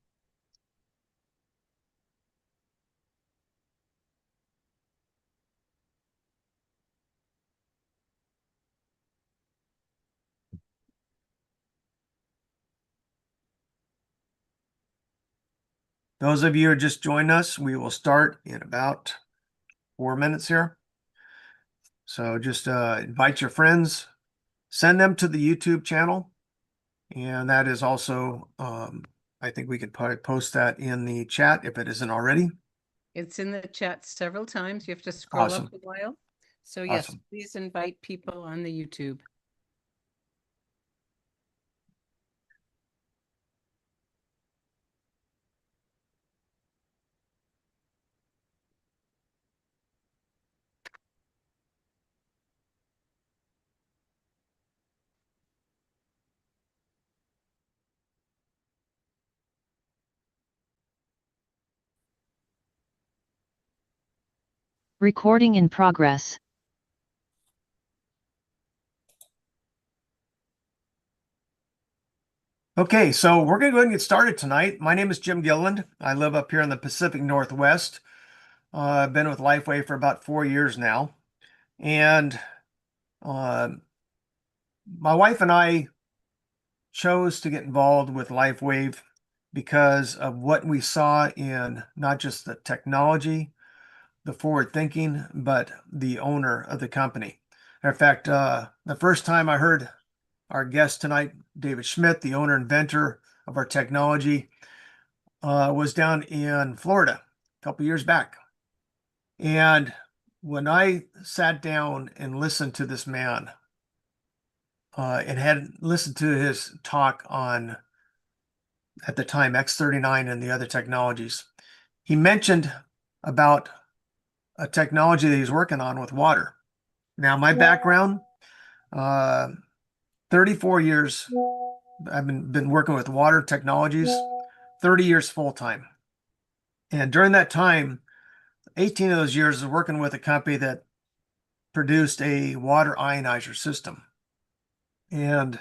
Those of you who just joined us, we will start in about 4 minutes here. So just invite your friends, send them to the YouTube channel. And that is also, I think we could probably post that in the chat if it isn't already. It's in the chat several times. You have to scroll Awesome. up a while. So yes, Awesome. please invite people on the YouTube. Recording in progress. Okay, so we're going to go ahead and get started tonight. My name is Jim Gilliland. I live up here in the Pacific Northwest. I've been with Lifewave for about 4 years now. And my wife and I chose to get involved with Lifewave because of what we saw in not just the technology, the forward thinking, but the owner of the company. In fact, the first time I heard our guest tonight, David Schmidt, the owner inventor of our technology, was down in Florida a couple years back. And when I sat down and listened to this man and had listened to his talk on, at the time, X39 and the other technologies, he mentioned about a technology that he's working on with water. Now, my background, 34 years, I've been working with water technologies, 30 years full-time. And during that time, 18 of those years was working with a company that produced a water ionizer system. And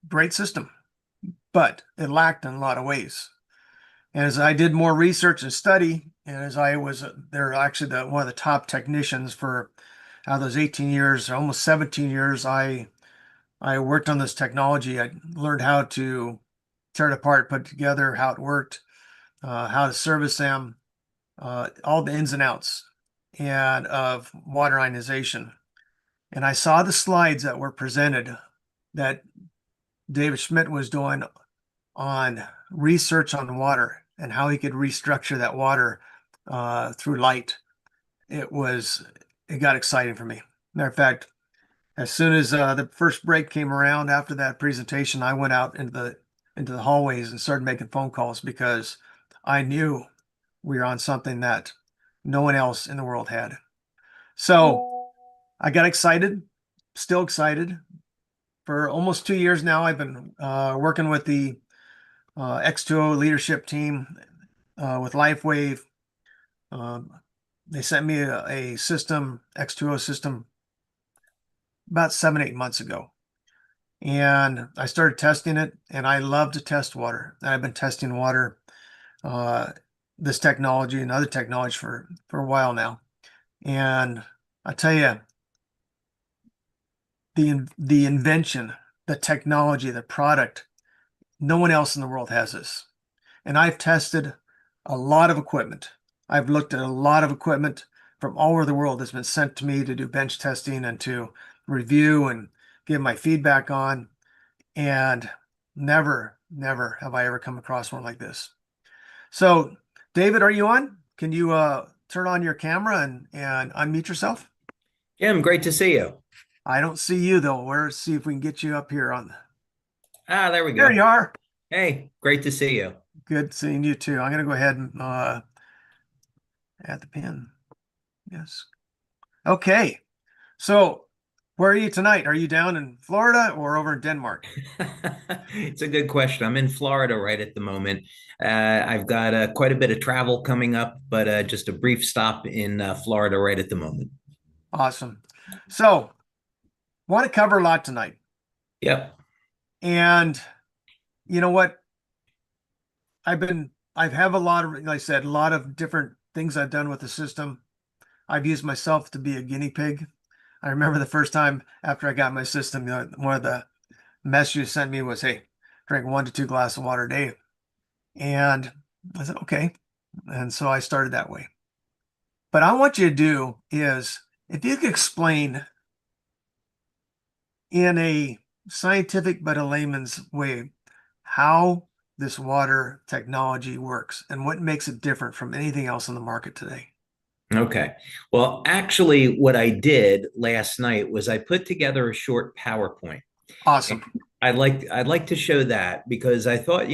great system, but it lacked in a lot of ways. And as I did more research and study, and as I was there, actually one of the top technicians for out of those 18 years, almost 17 years, I worked on this technology. I learned how to tear it apart, put it together, how it worked, how to service them, all the ins and outs and of water ionization. And I saw the slides that were presented that David Schmidt was doing on research on water and how he could restructure that water through light. It got exciting for me. Matter of fact, as soon as the first break came around after that presentation, I went out into the hallways and started making phone calls because I knew we were on something that no one else in the world had. So I got excited, still excited. For almost 2 years now, I've been working with the X2O leadership team with Lifewave. They sent me a system, X2O system, about 7-8 months ago. And I started testing it, and I love to test water. I've been testing water, this technology and other technology for a while now. And I tell you, the invention, the technology, the product, no one else in the world has this. And I've tested a lot of equipment. I've looked at a lot of equipment from all over the world that's been sent to me to do bench testing and to review and give my feedback on. And never have I ever come across one like this. So, David, are you on? Can you turn on your camera and unmute yourself? Jim, great to see you. I don't see you, though. Let's see if we can get you up here on. There we go. There you are. Hey, great to see you. Good seeing you, too. I'm going to go ahead and add the pin. Yes. Okay. So, where are you tonight? Are you down in Florida or over in Denmark? It's a good question. I'm in Florida right at the moment. I've got quite a bit of travel coming up, but just a brief stop in Florida right at the moment. Awesome. So, want to cover a lot tonight. Yep. And, you know what? I have a lot of, like I said, a lot of different things I've done with the system. I've used myself to be a guinea pig. I remember the first time after I got my system, one of the messages sent me was, "Hey, drink 1 to 2 glasses of water a day." And I said, okay. And so I started that way. But I want you to do is, if you could explain in a scientific but a layman's way how this water technology works and what makes it different from anything else on the market today. Okay. Well, actually, what I did last night was I put together a short PowerPoint. Awesome. I'd like to show that because I thought,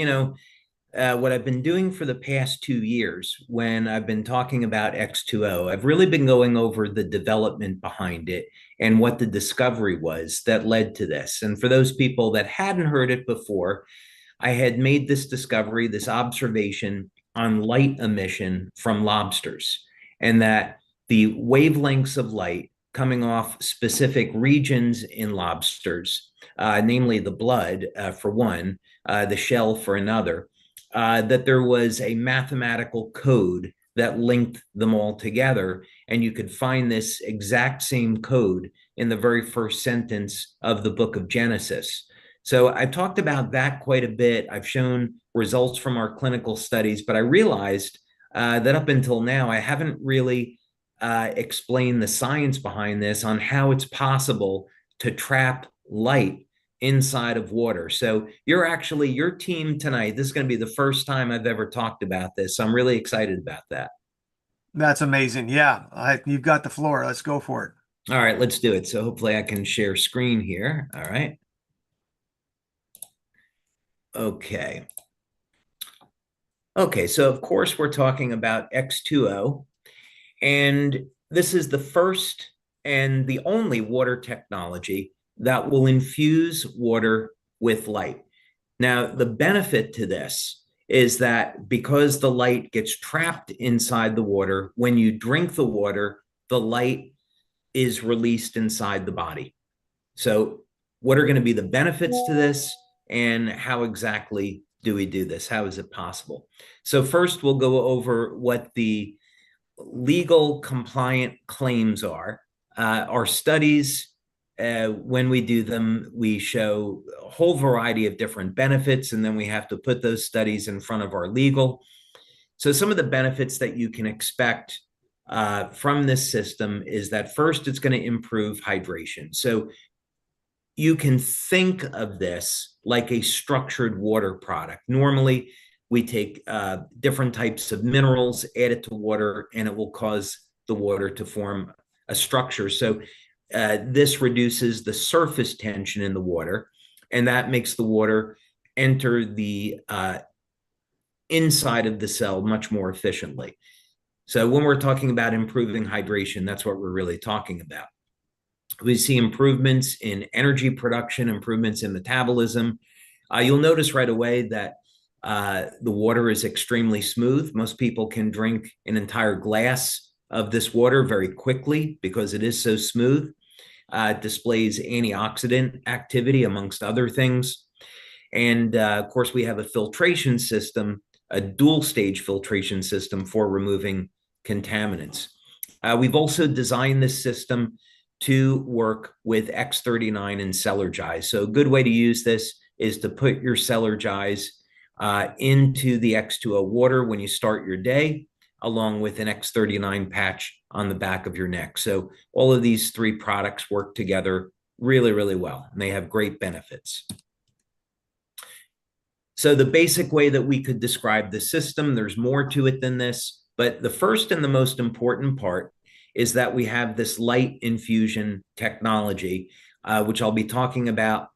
what I've been doing for the past 2 years when I've been talking about X2O, I've really been going over the development behind it and what the discovery was that led to this. And for those people that hadn't heard it before, I had made this discovery, this observation on light emission from lobsters, and that the wavelengths of light coming off specific regions in lobsters, namely the blood for one, the shell for another, that there was a mathematical code that linked them all together. And you could find this exact same code in the very first sentence of the book of Genesis. So I talked about that quite a bit. I've shown results from our clinical studies, but I realized that up until now, I haven't really explained the science behind this on how it's possible to trap light inside of water. So your team tonight, this is going to be the first time I've ever talked about this. So I'm really excited about that. That's amazing. Yeah, you've got the floor. Let's go for it. All right, let's do it. So hopefully I can share screen here. All right. Okay. Okay, so of course we're talking about X2O, and this is the first and the only water technology that will infuse water with light. Now, the benefit to this is that because the light gets trapped inside the water, when you drink the water, the light is released inside the body. So what are going to be the benefits to this, and how exactly do we do this? How is it possible? So first, we'll go over what the legal compliant claims are. Our studies, when we do them, we show a whole variety of different benefits, and then we have to put those studies in front of our legal. So some of the benefits that you can expect from this system is that first, it's going to improve hydration. So you can think of this like a structured water product. Normally, we take different types of minerals, add it to water, and it will cause the water to form a structure. So this reduces the surface tension in the water, and that makes the water enter the inside of the cell much more efficiently. So when we're talking about improving hydration, that's what we're really talking about. We see improvements in energy production, improvements in metabolism. You'll notice right away that the water is extremely smooth. Most people can drink an entire glass of this water very quickly because it is so smooth. It displays antioxidant activity, amongst other things. And of course, we have a filtration system, a dual stage filtration system for removing contaminants. We've also designed this system to work with X39 and Celergize. So a good way to use this is to put your Celergize into the X2O water when you start your day, along with an X39 patch on the back of your neck. So all of these three products work together really, really well, and they have great benefits. So the basic way that we could describe the system, there's more to it than this, but the first and the most important part is that we have this light infusion technology, which I'll be talking about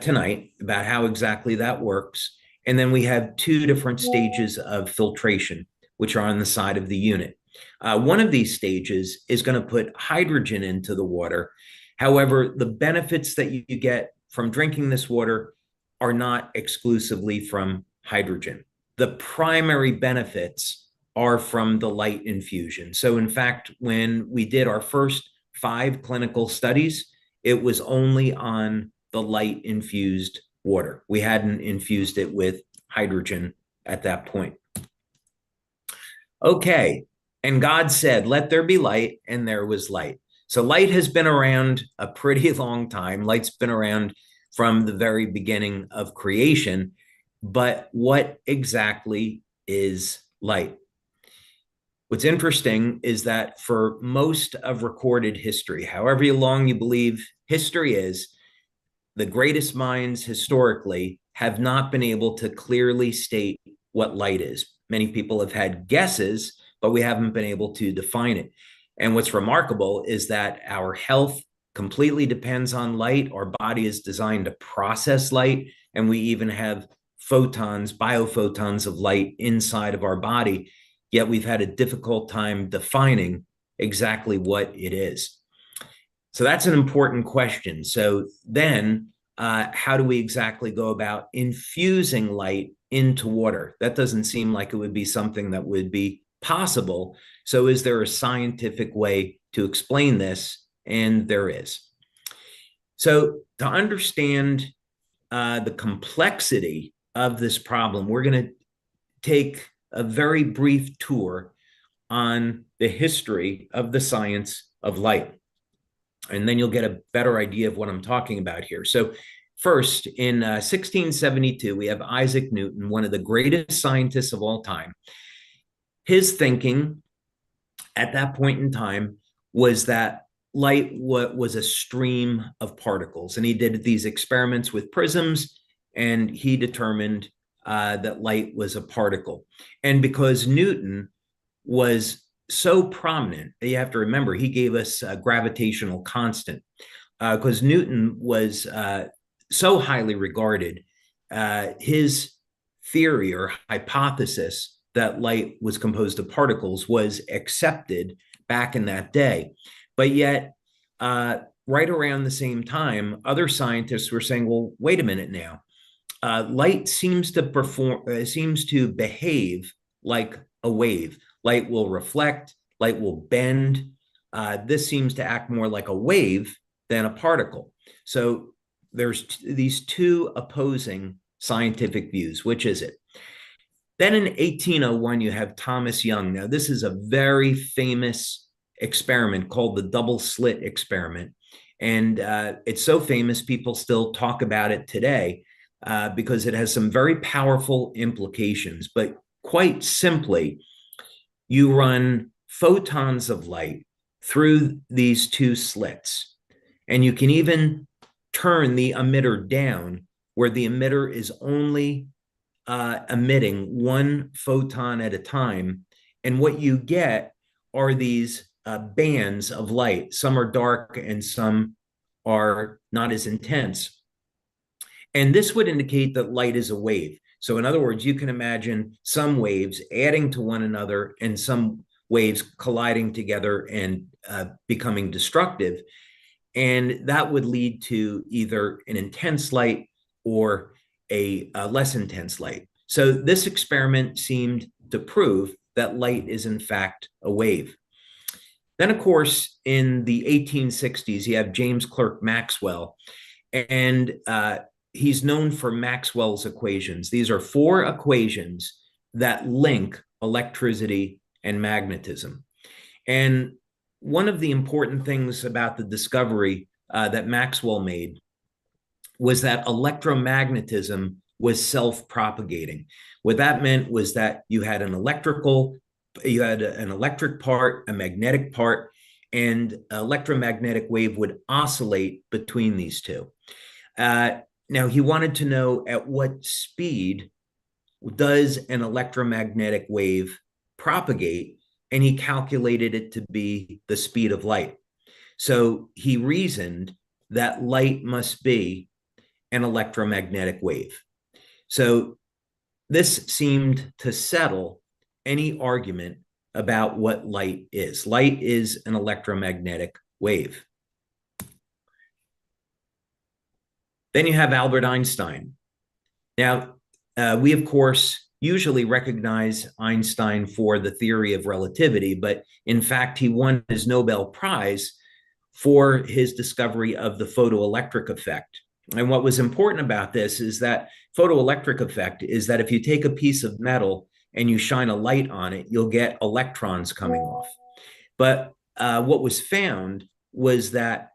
tonight, about how exactly that works. And then we have two different stages of filtration, which are on the side of the unit. One of these stages is going to put hydrogen into the water. However, the benefits that you get from drinking this water are not exclusively from hydrogen. The primary benefits are from the light infusion. So in fact, when we did our first 5 clinical studies, it was only on the light infused water. We hadn't infused it with hydrogen at that point. Okay, and God said, let there be light, and there was light. So light has been around a pretty long time. Light's been around from the very beginning of creation. But what exactly is light? What's interesting is that for most of recorded history, however long you believe history is, the greatest minds historically have not been able to clearly state what light is. Many people have had guesses, but we haven't been able to define it. And what's remarkable is that our health completely depends on light. Our body is designed to process light, and we even have photons, biophotons of light inside of our body, yet we've had a difficult time defining exactly what it is. So that's an important question. So then, how do we exactly go about infusing light into water? That doesn't seem like it would be something that would be possible. So is there a scientific way to explain this? And there is. So to understand the complexity of this problem, we're going to take a very brief tour on the history of the science of light. And then you'll get a better idea of what I'm talking about here. So first, in 1672, we have Isaac Newton, one of the greatest scientists of all time. His thinking at that point in time was that light was a stream of particles. And he did these experiments with prisms, and he determined that light was a particle. And because Newton was so prominent, you have to remember, he gave us a gravitational constant. Because Newton was so highly regarded, his theory or hypothesis that light was composed of particles was accepted back in that day. But yet, right around the same time, other scientists were saying, well, wait a minute now. Light seems to behave like a wave. Light will reflect, light will bend. This seems to act more like a wave than a particle. So there's these two opposing scientific views. Which is it? Then in 1801, you have Thomas Young. Now, this is a very famous experiment called the double slit experiment. And it's so famous, people still talk about it today because it has some very powerful implications. But quite simply, you run photons of light through these two slits. And you can even turn the emitter down, where the emitter is only emitting one photon at a time. And what you get are these bands of light. Some are dark and some are not as intense. And this would indicate that light is a wave. So in other words, you can imagine some waves adding to one another and some waves colliding together and becoming destructive. And that would lead to either an intense light or a less intense light. So this experiment seemed to prove that light is in fact a wave. Then, of course, in the 1860s, you have James Clerk Maxwell, and he's known for Maxwell's equations. These are 4 equations that link electricity and magnetism. And one of the important things about the discovery that Maxwell made was that electromagnetism was self-propagating. What that meant was that you had an electric part, a magnetic part, and electromagnetic wave would oscillate between these two. Now, he wanted to know at what speed does an electromagnetic wave propagate, and he calculated it to be the speed of light. So he reasoned that light must be an electromagnetic wave. So this seemed to settle any argument about what light is. Light is an electromagnetic wave. Then you have Albert Einstein. Now, we, of course, usually recognize Einstein for the theory of relativity, but in fact, he won his Nobel Prize for his discovery of the photoelectric effect. And what was important about this is that photoelectric effect is that if you take a piece of metal and you shine a light on it, you'll get electrons coming off. But what was found was that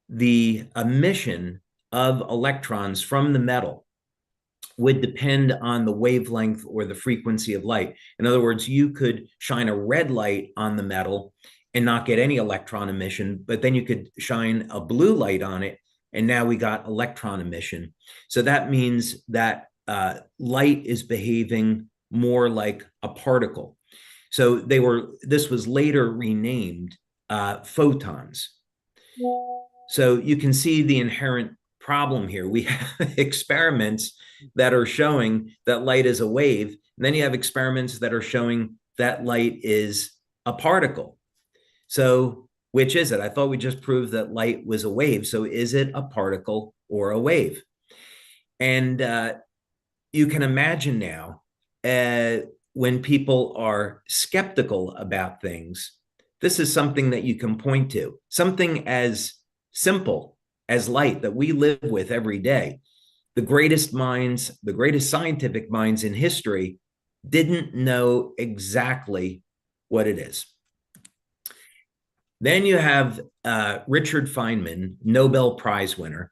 the emission of electrons from the metal would depend on the wavelength or the frequency of light. In other words, you could shine a red light on the metal and not get any electron emission, but then you could shine a blue light on it, and now we got electron emission. So that means that light is behaving more like a particle. So this was later renamed photons. So you can see the inherent problem here. We have experiments that are showing that light is a wave, and then you have experiments that are showing that light is a particle. So which is it? I thought we just proved that light was a wave. So is it a particle or a wave? And you can imagine now when people are skeptical about things, this is something that you can point to, something as simple as light that we live with every day. The greatest minds, the greatest scientific minds in history didn't know exactly what it is. Then you have Richard Feynman, Nobel Prize winner,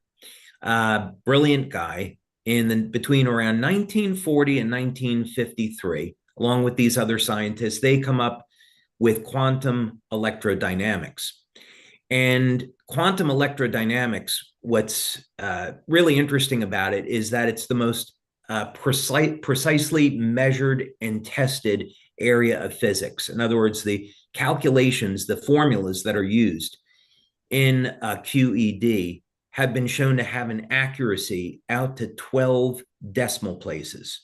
brilliant guy, between around 1940 and 1953, along with these other scientists, they come up with quantum electrodynamics. And quantum electrodynamics, what's really interesting about it is that it's the most precisely measured and tested area of physics. In other words, the calculations, the formulas that are used in QED have been shown to have an accuracy out to 12 decimal places.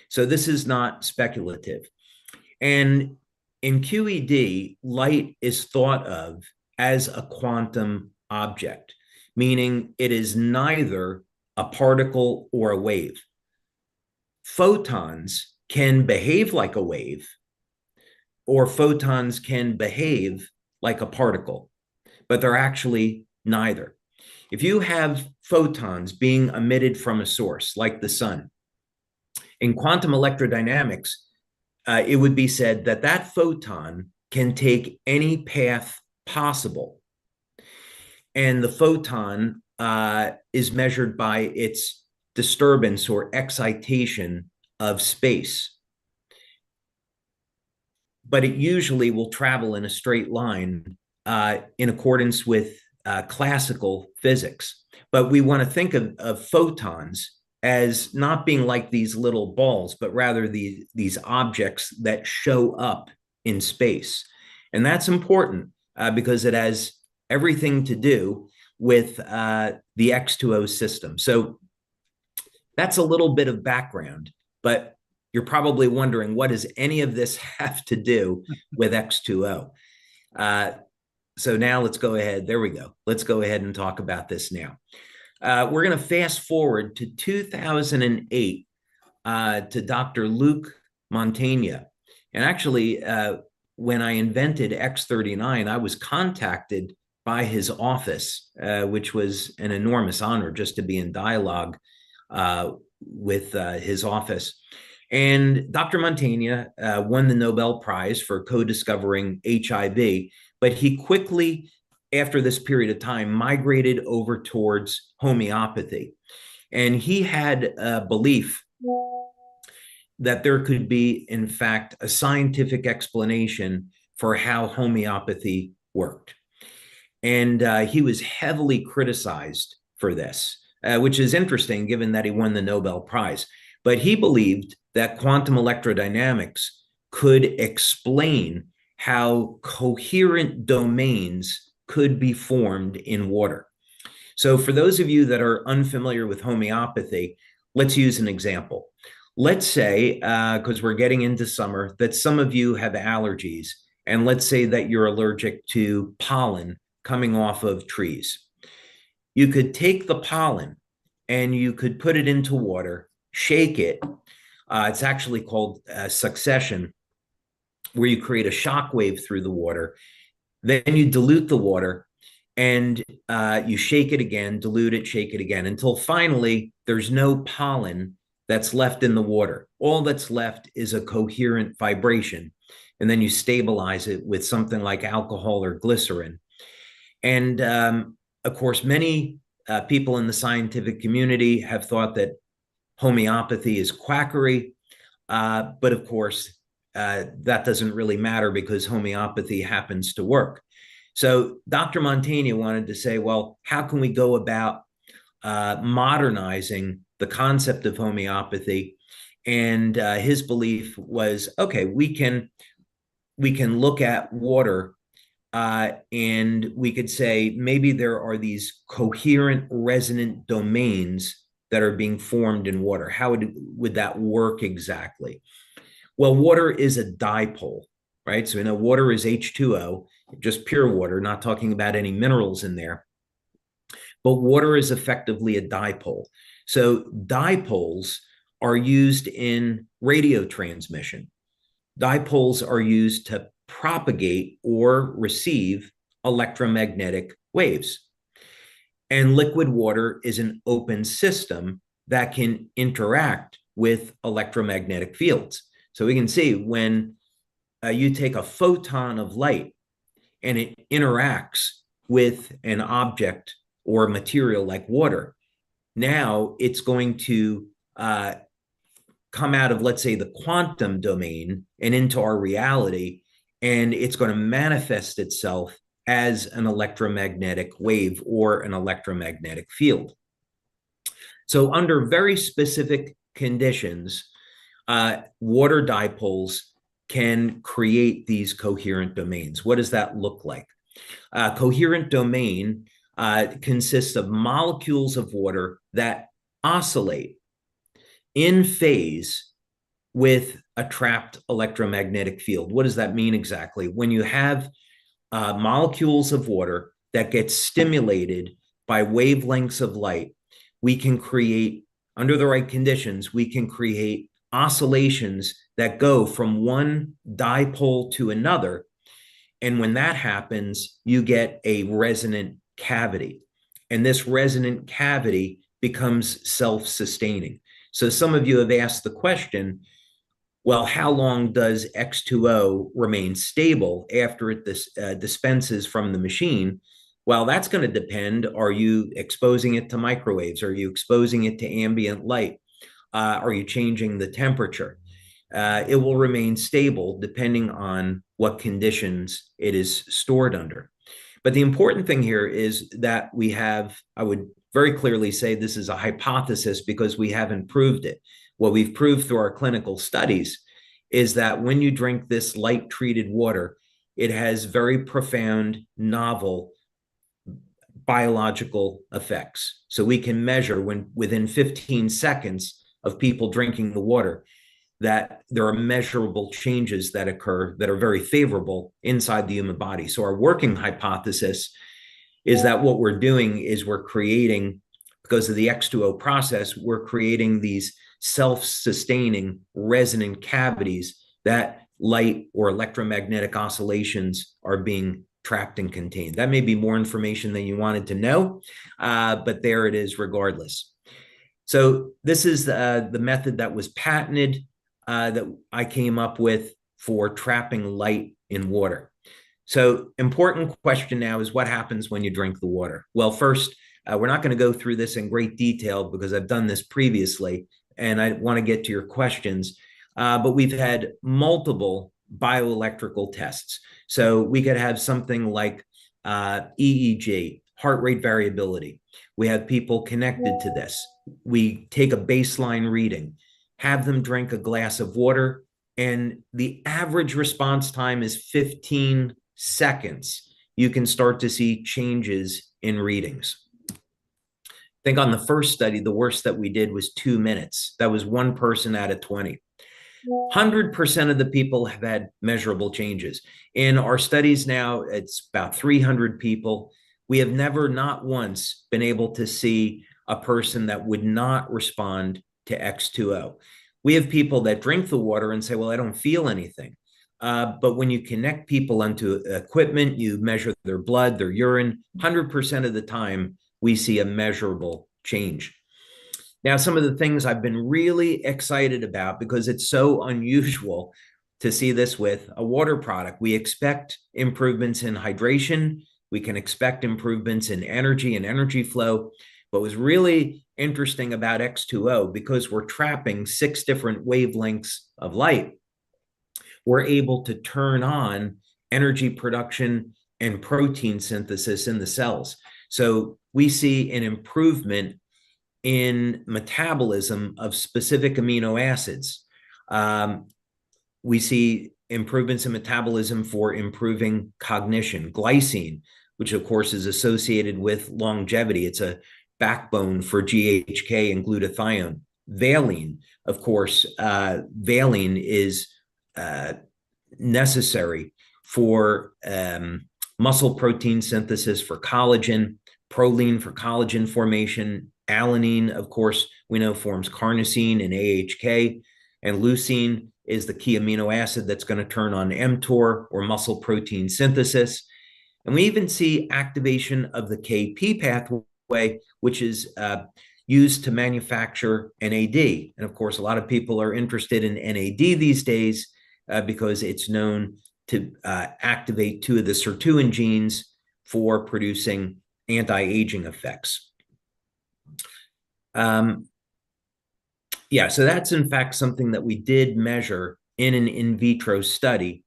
So this is not speculative. And in QED, light is thought of as a quantum object, meaning it is neither a particle or a wave. Photons can behave like a wave, or photons can behave like a particle, but they're actually neither. If you have photons being emitted from a source like the sun, in quantum electrodynamics, it would be said that that photon can take any path possible. And the photon is measured by its disturbance or excitation of space. But it usually will travel in a straight line in accordance with classical physics. But we want to think of photons as not being like these little balls, but rather these objects that show up in space. And that's important because it has everything to do with the X2O system. So that's a little bit of background, but you're probably wondering, what does any of this have to do with X2O? So now let's go ahead. There we go. Let's go ahead and talk about this now. We're going to fast forward to 2008 to Dr. Luc Montagna. And actually, when I invented X39, I was contacted by his office, which was an enormous honor just to be in dialogue with his office. And Dr. Montagna won the Nobel Prize for co-discovering HIV, but he quickly, after this period of time, migrated over towards homeopathy. And he had a belief that there could be, in fact, a scientific explanation for how homeopathy worked. And he was heavily criticized for this, which is interesting given that he won the Nobel Prize. But he believed that quantum electrodynamics could explain how coherent domains could be formed in water. So for those of you that are unfamiliar with homeopathy, let's use an example. Let's say, because we're getting into summer, that some of you have allergies, and let's say that you're allergic to pollen coming off of trees. You could take the pollen and you could put it into water, shake it. It's actually called succession, where you create a shock wave through the water. Then you dilute the water and you shake it again, dilute it, shake it again, until finally there's no pollen that's left in the water. All that's left is a coherent vibration. And then you stabilize it with something like alcohol or glycerin. And of course, many people in the scientific community have thought that homeopathy is quackery. But of course, that doesn't really matter because homeopathy happens to work. So Dr. Montaigne wanted to say, well, how can we go about modernizing the concept of homeopathy? And his belief was, okay, we can look at water and we could say maybe there are these coherent resonant domains that are being formed in water. How would that work exactly? Well, water is a dipole, right? So we know water is H2O, just pure water, not talking about any minerals in there. But water is effectively a dipole. So dipoles are used in radio transmission. Dipoles are used to propagate or receive electromagnetic waves. And liquid water is an open system that can interact with electromagnetic fields. So we can see when you take a photon of light and it interacts with an object or a material like water, now it's going to come out of, let's say, the quantum domain and into our reality, and it's going to manifest itself as an electromagnetic wave or an electromagnetic field. So under very specific conditions, water dipoles can create these coherent domains. What does that look like? Coherent domain consists of molecules of water that oscillate in phase with a trapped electromagnetic field. What does that mean exactly? When you have molecules of water that get stimulated by wavelengths of light, we can create, under the right conditions, we can create oscillations that go from one dipole to another. And when that happens, you get a resonant cavity. And this resonant cavity becomes self-sustaining. So some of you have asked the question, well, how long does X2O remain stable after it dispenses from the machine? Well, that's going to depend. Are you exposing it to microwaves? Are you exposing it to ambient light? Are you changing the temperature? It will remain stable depending on what conditions it is stored under. But the important thing here is that we have, I would very clearly say this is a hypothesis because we haven't proved it. What we've proved through our clinical studies is that when you drink this light-treated water, it has very profound, novel biological effects. So we can measure when within 15 seconds of people drinking the water, that there are measurable changes that occur that are very favorable inside the human body. So our working hypothesis is that what we're doing is we're creating, because of the X2O process, we're creating these self-sustaining resonant cavities that light or electromagnetic oscillations are being trapped and contained. That may be more information than you wanted to know, but there it is regardless. So this is the method that was patented that I came up with for trapping light in water. So important question now is what happens when you drink the water? Well, first, we're not going to go through this in great detail because I've done this previously and I want to get to your questions. But we've had multiple bioelectrical tests. So we could have something like EEG, heart rate variability. We have people connected to this. We take a baseline reading, have them drink a glass of water, and the average response time is 15 seconds. You can start to see changes in readings. I think on the first study, the worst that we did was 2 minutes. That was 1 person out of 20. 100% of the people have had measurable changes. In our studies now, it's about 300 people. We have never, not once, been able to see a person that would not respond to X2O. We have people that drink the water and say, well, I don't feel anything. But when you connect people onto equipment, you measure their blood, their urine, 100% of the time, we see a measurable change. Now, some of the things I've been really excited about, because it's so unusual to see this with a water product. We expect improvements in hydration. We can expect improvements in energy and energy flow. What was really interesting about X2O, because we're trapping 6 different wavelengths of light, we're able to turn on energy production and protein synthesis in the cells. So we see an improvement in metabolism of specific amino acids. We see improvements in metabolism for improving cognition. Glycine, which of course is associated with longevity. It's a backbone for GHK and glutathione. Valine, of course, valine is necessary for muscle protein synthesis, for collagen, proline for collagen formation, alanine, of course, we know forms carnosine and AHK, and leucine is the key amino acid that's going to turn on mTOR, or muscle protein synthesis. And we even see activation of the KP pathway, which is used to manufacture NAD. And of course, a lot of people are interested in NAD these days because it's known to activate 2 of the sirtuin genes for producing anti-aging effects. Yeah, so that's in fact something that we did measure in an in vitro study.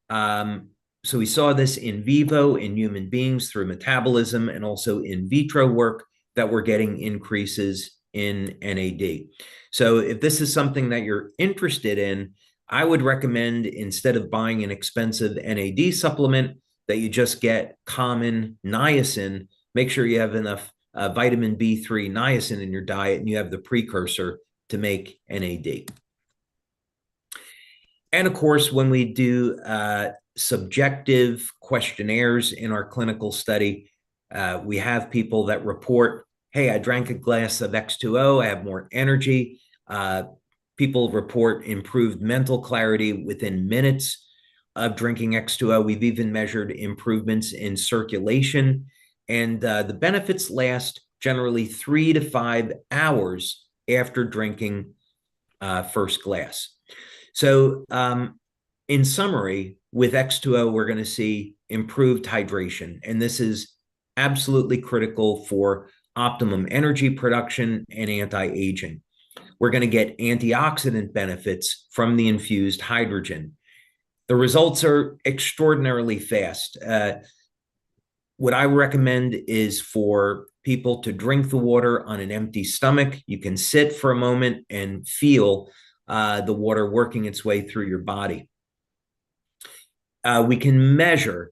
So we saw this in vivo in human beings through metabolism, and also in vitro work that we're getting increases in NAD. So if this is something that you're interested in, I would recommend, instead of buying an expensive NAD supplement, that you just get common niacin. Make sure you have enough vitamin B3 niacin in your diet, and you have the precursor to make NAD. And of course, when we do subjective questionnaires in our clinical study, we have people that report, hey, I drank a glass of X2O, I have more energy. People report improved mental clarity within minutes of drinking X2O. We've even measured improvements in circulation, and the benefits last generally 3 to 5 hours after drinking first glass. So in summary, with X2O, we're going to see improved hydration, and this is absolutely critical for optimum energy production and anti-aging. We're going to get antioxidant benefits from the infused hydrogen. The results are extraordinarily fast. What I recommend is for people to drink the water on an empty stomach. You can sit for a moment and feel the water working its way through your body. We can measure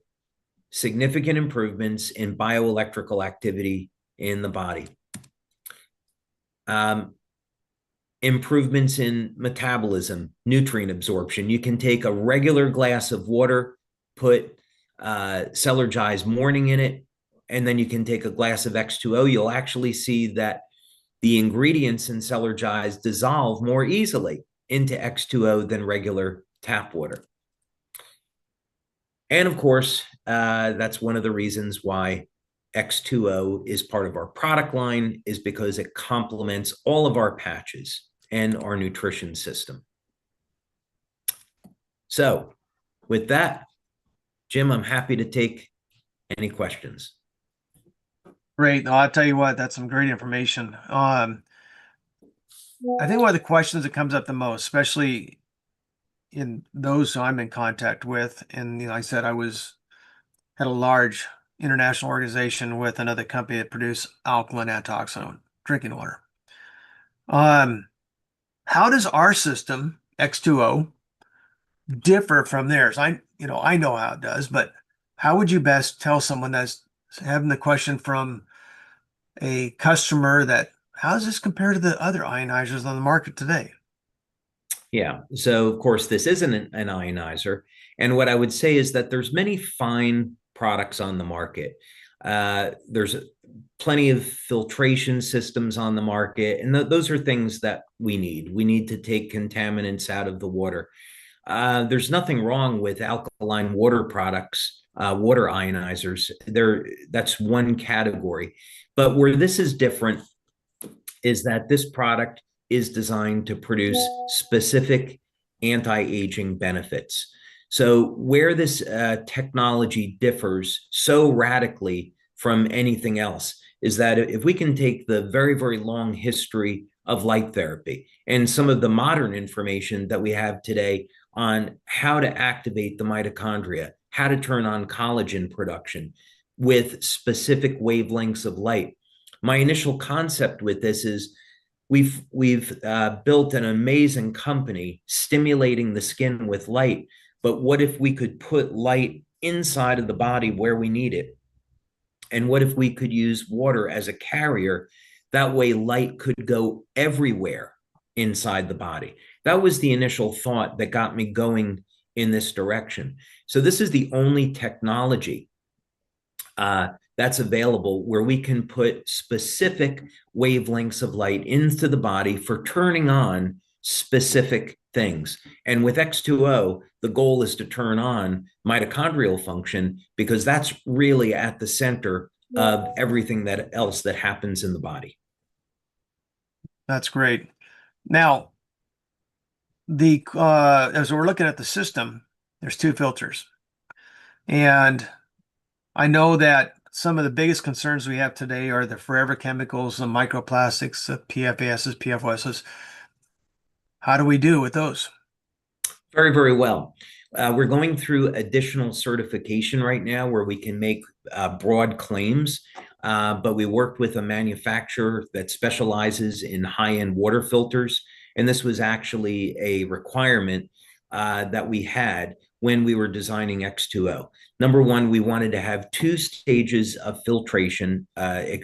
significant improvements in bioelectrical activity in the body. Improvements in metabolism, nutrient absorption. You can take a regular glass of water, put Celergize morning in it, and then you can take a glass of X2O. You'll actually see that the ingredients in Celergize dissolve more easily into X2O than regular tap water. And of course, that's one of the reasons why X2O is part of our product line, is because it complements all of our patches and our nutrition system. So with that, Jim, I'm happy to take any questions. Great. No, I'll tell you what, that's some great information. I think one of the questions that comes up the most, especially in those who I'm in contact with, and like I said, I had a large international organization with another company that produced alkaline antioxidant drinking water. How does our system, X2O, differ from theirs? I know how it does, but how would you best tell someone that's having the question from a customer that, how does this compare to the other ionizers on the market today? Yeah, so of course this isn't an ionizer, and what I would say is that there's many fine products on the market. There's plenty of filtration systems on the market, and those are things that we need. We need to take contaminants out of the water. There's nothing wrong with alkaline water products, water ionizers. That's one category. But where this is different is that this product is designed to produce specific anti-aging benefits. So where this technology differs so radically from anything else is that if we can take the very, very long history of light therapy and some of the modern information that we have today on how to activate the mitochondria, how to turn on collagen production with specific wavelengths of light. My initial concept with this is we've built an amazing company stimulating the skin with light, but what if we could put light inside of the body where we need it? And what if we could use water as a carrier? That way light could go everywhere inside the body. That was the initial thought that got me going in this direction. So this is the only technology that's available where we can put specific wavelengths of light into the body for turning on specific things. And with X2O, the goal is to turn on mitochondrial function because that's really at the center of everything else that happens in the body. That's great. Now, as we're looking at the system, there's 2 filters. And I know that some of the biggest concerns we have today are the forever chemicals, the microplastics, the PFASs, PFOSs. How do we do with those? Very, very well. We're going through additional certification right now where we can make broad claims, but we worked with a manufacturer that specializes in high-end water filters, and this was actually a requirement that we had when we were designing X2O. Number one, we wanted to have 2 stages of filtration,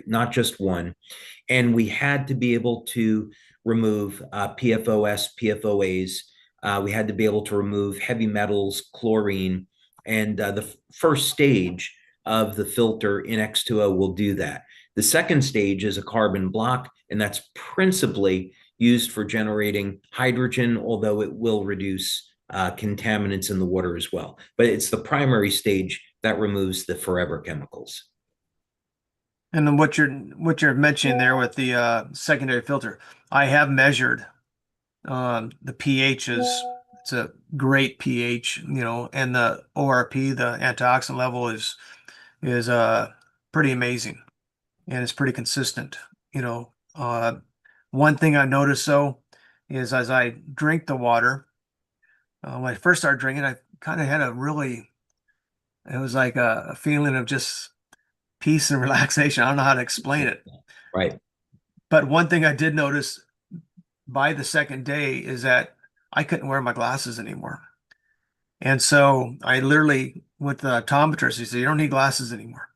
not just one, and we had to be able to remove PFOS, PFOAs. We had to be able to remove heavy metals, chlorine, and the first stage of the filter in X2O will do that. The second stage is a carbon block, and that's principally used for generating hydrogen, although it will reduce contaminants in the water as well. But it's the primary stage that removes the forever chemicals. And then what you're mentioning there with the secondary filter, I have measured the pHs. It's a great pH, and the ORP, the antioxidant level is pretty amazing, and it's pretty consistent. One thing I noticed though is as I drink the water, when I first started drinking, I kind of had it was like a feeling of just peace and relaxation. I don't know how to explain it. Right. But one thing I did notice by the second day is that I couldn't wear my glasses anymore. And so I literally went to the optometrist. He said, "You don't need glasses anymore."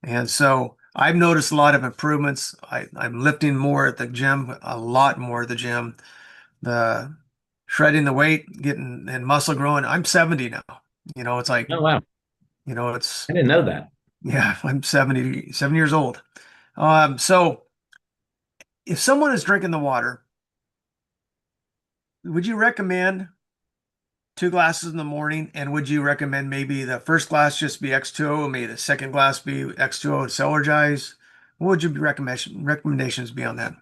And so I've noticed a lot of improvements. I'm lifting more at the gym, a lot more at the gym. The shredding the weight, getting and muscle growing. I'm 70 now. It's like, oh wow, it's. I didn't know that. Yeah, I'm 77 years old. So if someone is drinking the water, would you recommend 2 glasses in the morning? And would you recommend maybe the first glass just be X2O, and maybe the second glass be X2O and Celergize? What would your recommendations be on that?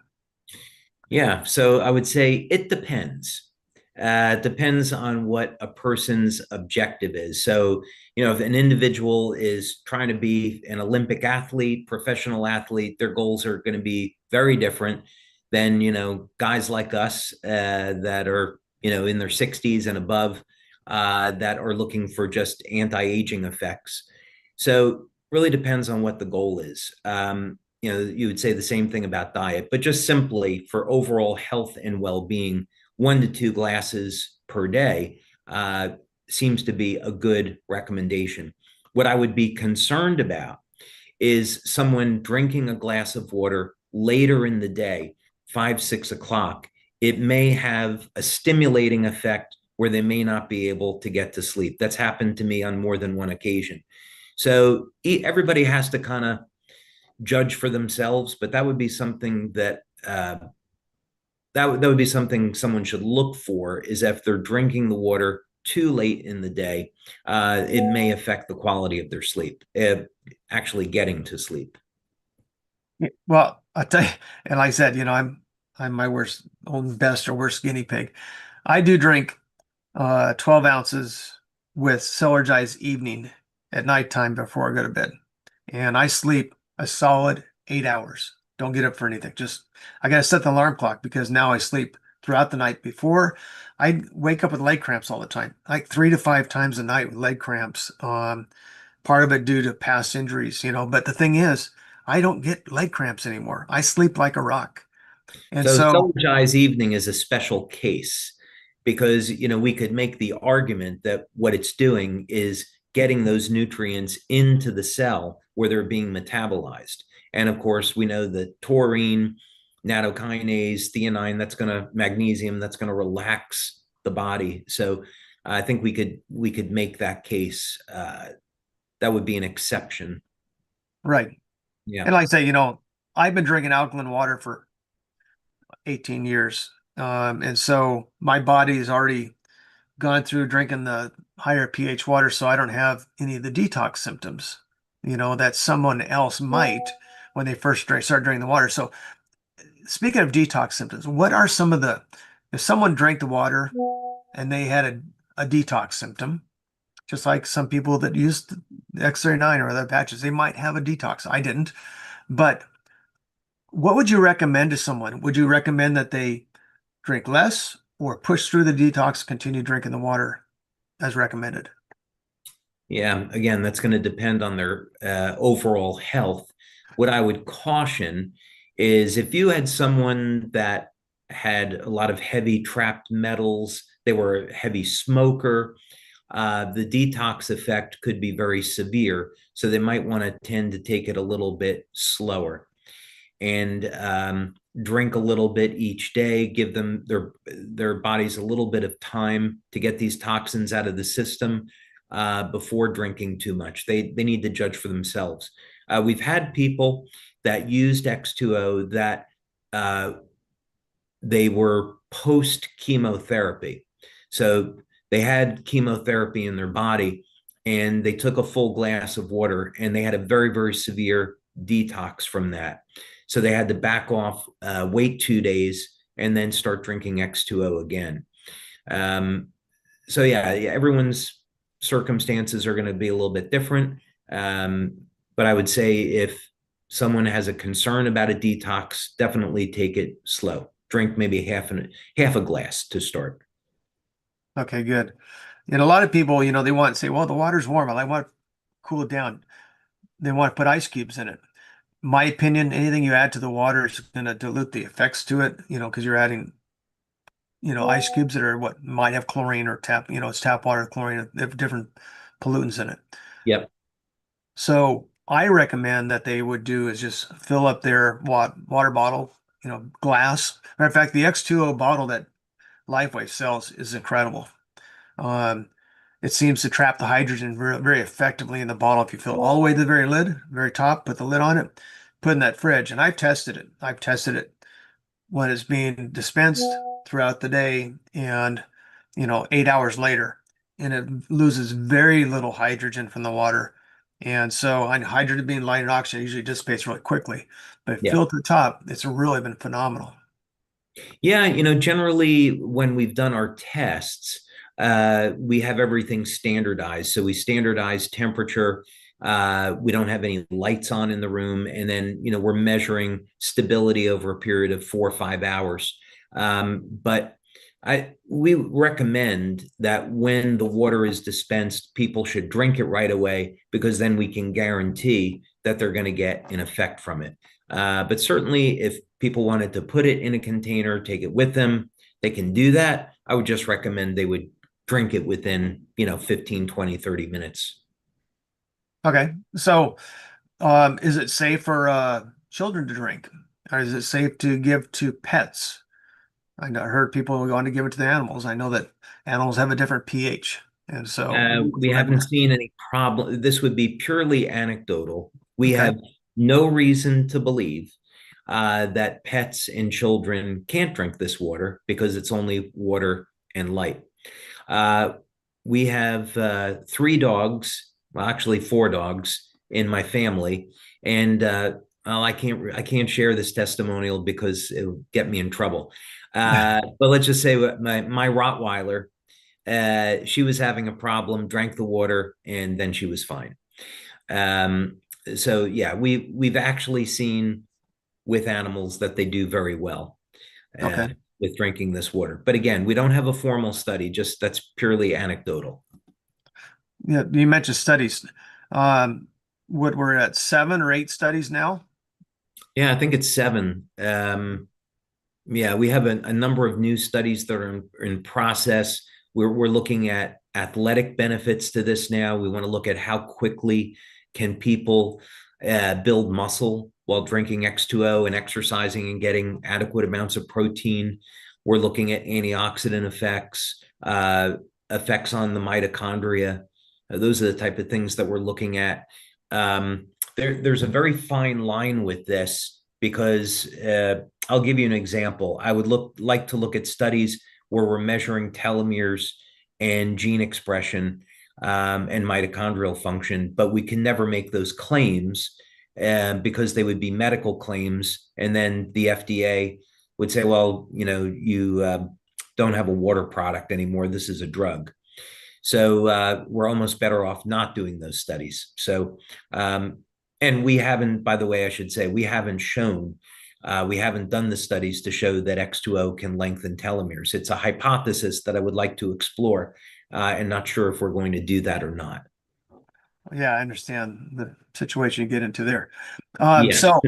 Yeah, so I would say it depends. It depends on what a person's objective is. So, if an individual is trying to be an Olympic athlete, professional athlete, their goals are going to be very different than, guys like us that are, in their 60s and above that are looking for just anti-aging effects. So really depends on what the goal is. You would say the same thing about diet, but just simply for overall health and well-being, 1 to 2 glasses per day seems to be a good recommendation. What I would be concerned about is someone drinking a glass of water later in the day, 5, 6 o'clock. It may have a stimulating effect where they may not be able to get to sleep. That's happened to me on more than one occasion. So everybody has to kind of judge for themselves, but that would be something that that would be something someone should look for, is if they're drinking the water too late in the day, it may affect the quality of their sleep, actually getting to sleep. Well, I tell you, and like I said, I'm my worst, own best or worst guinea pig. I do drink 12 ounces with Celergize evening at nighttime before I go to bed, and I sleep a solid 8 hours. Don't get up for anything. Just I gotta set the alarm clock because now I sleep throughout the night. Before I wake up with leg cramps all the time, like 3 to 5 times a night with leg cramps. Part of it due to past injuries, But the thing is, I don't get leg cramps anymore. I sleep like a rock. And So so, Celergize evening is a special case because, we could make the argument that what it's doing is getting those nutrients into the cell where they're being metabolized. And of course, we know that taurine, nattokinase, theanine, magnesium, that's going to relax the body. So I think we could make that case. That would be an exception. right. Yeah. And like I say, I've been drinking alkaline water for 18 years. And so my body has already gone through drinking the higher pH water, so I don't have any of the detox symptoms, that someone else might when they first start drinking the water. So speaking of detox symptoms, what are some of if someone drank the water and they had a detox symptom, just like some people that used the X39 or other patches, they might have a detox. I didn't. But what would you recommend to someone? Would you recommend that they drink less or push through the detox, continue drinking the water as recommended? Yeah, again, that's going to depend on their overall health. What I would caution is if you had someone that had a lot of heavy trapped metals, they were a heavy smoker, the detox effect could be very severe. So they might want to tend to take it a little bit slower and drink a little bit each day, give them their bodies a little bit of time to get these toxins out of the system before drinking too much. They need to judge for themselves. We've had people that used X2O that they were post chemotherapy. So they had chemotherapy in their body and they took a full glass of water and they had a very, very severe detox from that. So they had to back off, wait 2 days, and then start drinking X2O again. So yeah, everyone's circumstances are going to be a little bit different. But I would say if someone has a concern about a detox, definitely take it slow. Drink maybe half a glass to start. Okay, good. And a lot of people, they want to say, well, the water's warm. I want to cool it down. They want to put ice cubes in it. My opinion, anything you add to the water is going to dilute the effects to it, because you're adding, ice cubes that are what might have chlorine or it's tap water, chlorine, they have different pollutants in it. Yep. So I recommend that they would do is just fill up their water bottle, glass. Matter of fact, the X2O bottle that Lifewave sells is incredible. It seems to trap the hydrogen very, very effectively in the bottle. If you fill it all the way to the very lid, very top, put the lid on it, put in that fridge. And I've tested it when it's being dispensed throughout the day and, 8 hours later, and it loses very little hydrogen from the water. And so hydrogen being light and oxygen usually dissipates really quickly, but if filled to the top, it's really been phenomenal. Yeah, generally when we've done our tests, we have everything standardized. So we standardize temperature. We don't have any lights on in the room. And then, we're measuring stability over a period of 4 or 5 hours. But we recommend that when the water is dispensed, people should drink it right away because then we can guarantee that they're going to get an effect from it. But certainly if people wanted to put it in a container, take it with them, they can do that. I would just recommend they would drink it within, 15, 20, 30 minutes. Okay. So, is it safe for children to drink? Or is it safe to give to pets? I heard people want to give it to the animals. I know that animals have a different pH. And so we haven't seen any problem. This would be purely anecdotal. We have no reason to believe that pets and children can't drink this water because it's only water and light. We have 3 dogs, well, actually 4 dogs in my family, and well, I can't share this testimonial because it'll get me in trouble. But let's just say my Rottweiler, she was having a problem, drank the water, and then she was fine. So yeah, we've actually seen with animals that they do very well with drinking this water. But again, we don't have a formal study, just that's purely anecdotal. Yeah, you mentioned studies. What we're at 7 or 8 studies now? Yeah, I think it's 7. Yeah, we have a number of new studies that are in process. We're looking at athletic benefits to this now. We want to look at how quickly can people build muscle while drinking X2O and exercising and getting adequate amounts of protein. We're looking at antioxidant effects, effects on the mitochondria. Those are the type of things that we're looking at. There's a very fine line with this because I'll give you an example. I would like to look at studies where we're measuring telomeres and gene expression and mitochondrial function, but we can never make those claims because they would be medical claims, and then the FDA would say, well, you don't have a water product anymore. This is a drug. So we're almost better off not doing those studies. So, and we haven't, by the way, I should say, we haven't done the studies to show that X2O can lengthen telomeres. It's a hypothesis that I would like to explore, and not sure if we're going to do that or not. Yeah, I understand the situation you get into there. Yeah. So,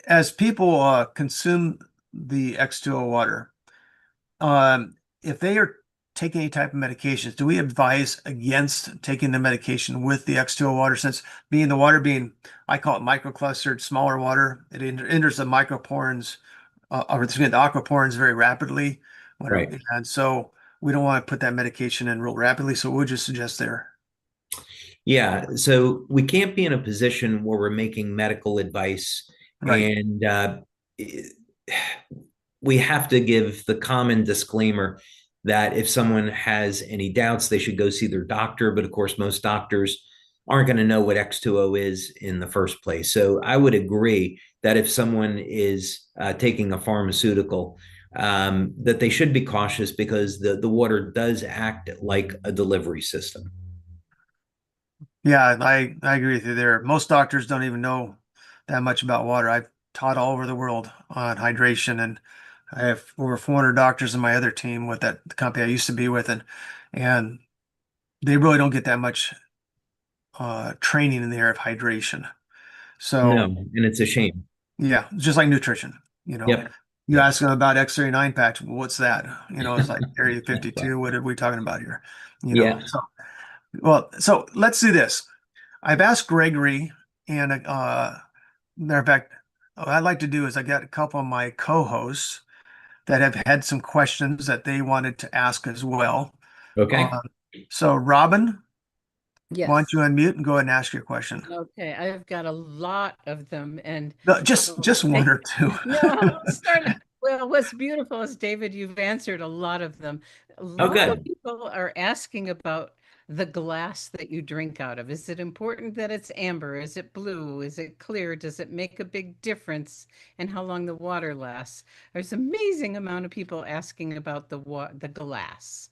as people consume the X2O water, if they are taking any type of medications, do we advise against taking the medication with the X2O water, since the water being, I call it microclustered, smaller water, it enters the micropores, the aquaporins very rapidly. Right. And so we don't want to put that medication in real rapidly. So what would you suggest there? Yeah, so we can't be in a position where we're making medical advice, and we have to give the common disclaimer that if someone has any doubts, they should go see their doctor. But of course, most doctors aren't going to know what X2O is in the first place. So I would agree that if someone is taking a pharmaceutical, that they should be cautious because the water does act like a delivery system. Yeah, I agree with you there. Most doctors don't even know that much about water. I've taught all over the world on hydration, and I have over 400 doctors in my other team with the company I used to be with, and they really don't get that much training in the area of hydration. So no, and it's a shame. Yeah, just like nutrition. Yep. You ask them about X39 patch, what's that? It's like Area 52. What are we talking about here? Yeah. So let's do this. I've asked Gregory, and matter of fact, what I'd like to do is I got a couple of my co-hosts that have had some questions that they wanted to ask as well. Okay. So Robin, Yes. why don't you unmute and go ahead and ask your question? Okay, I've got a lot of them, and No, just one or two. No, I'll start. Well, what's beautiful is, David, you've answered a lot of them. A lot of people are asking about the glass that you drink out of. Is it important that it's amber? Is it blue? Is it clear? Does it make a big difference in how long the water lasts? There's an amazing amount of people asking about the glass.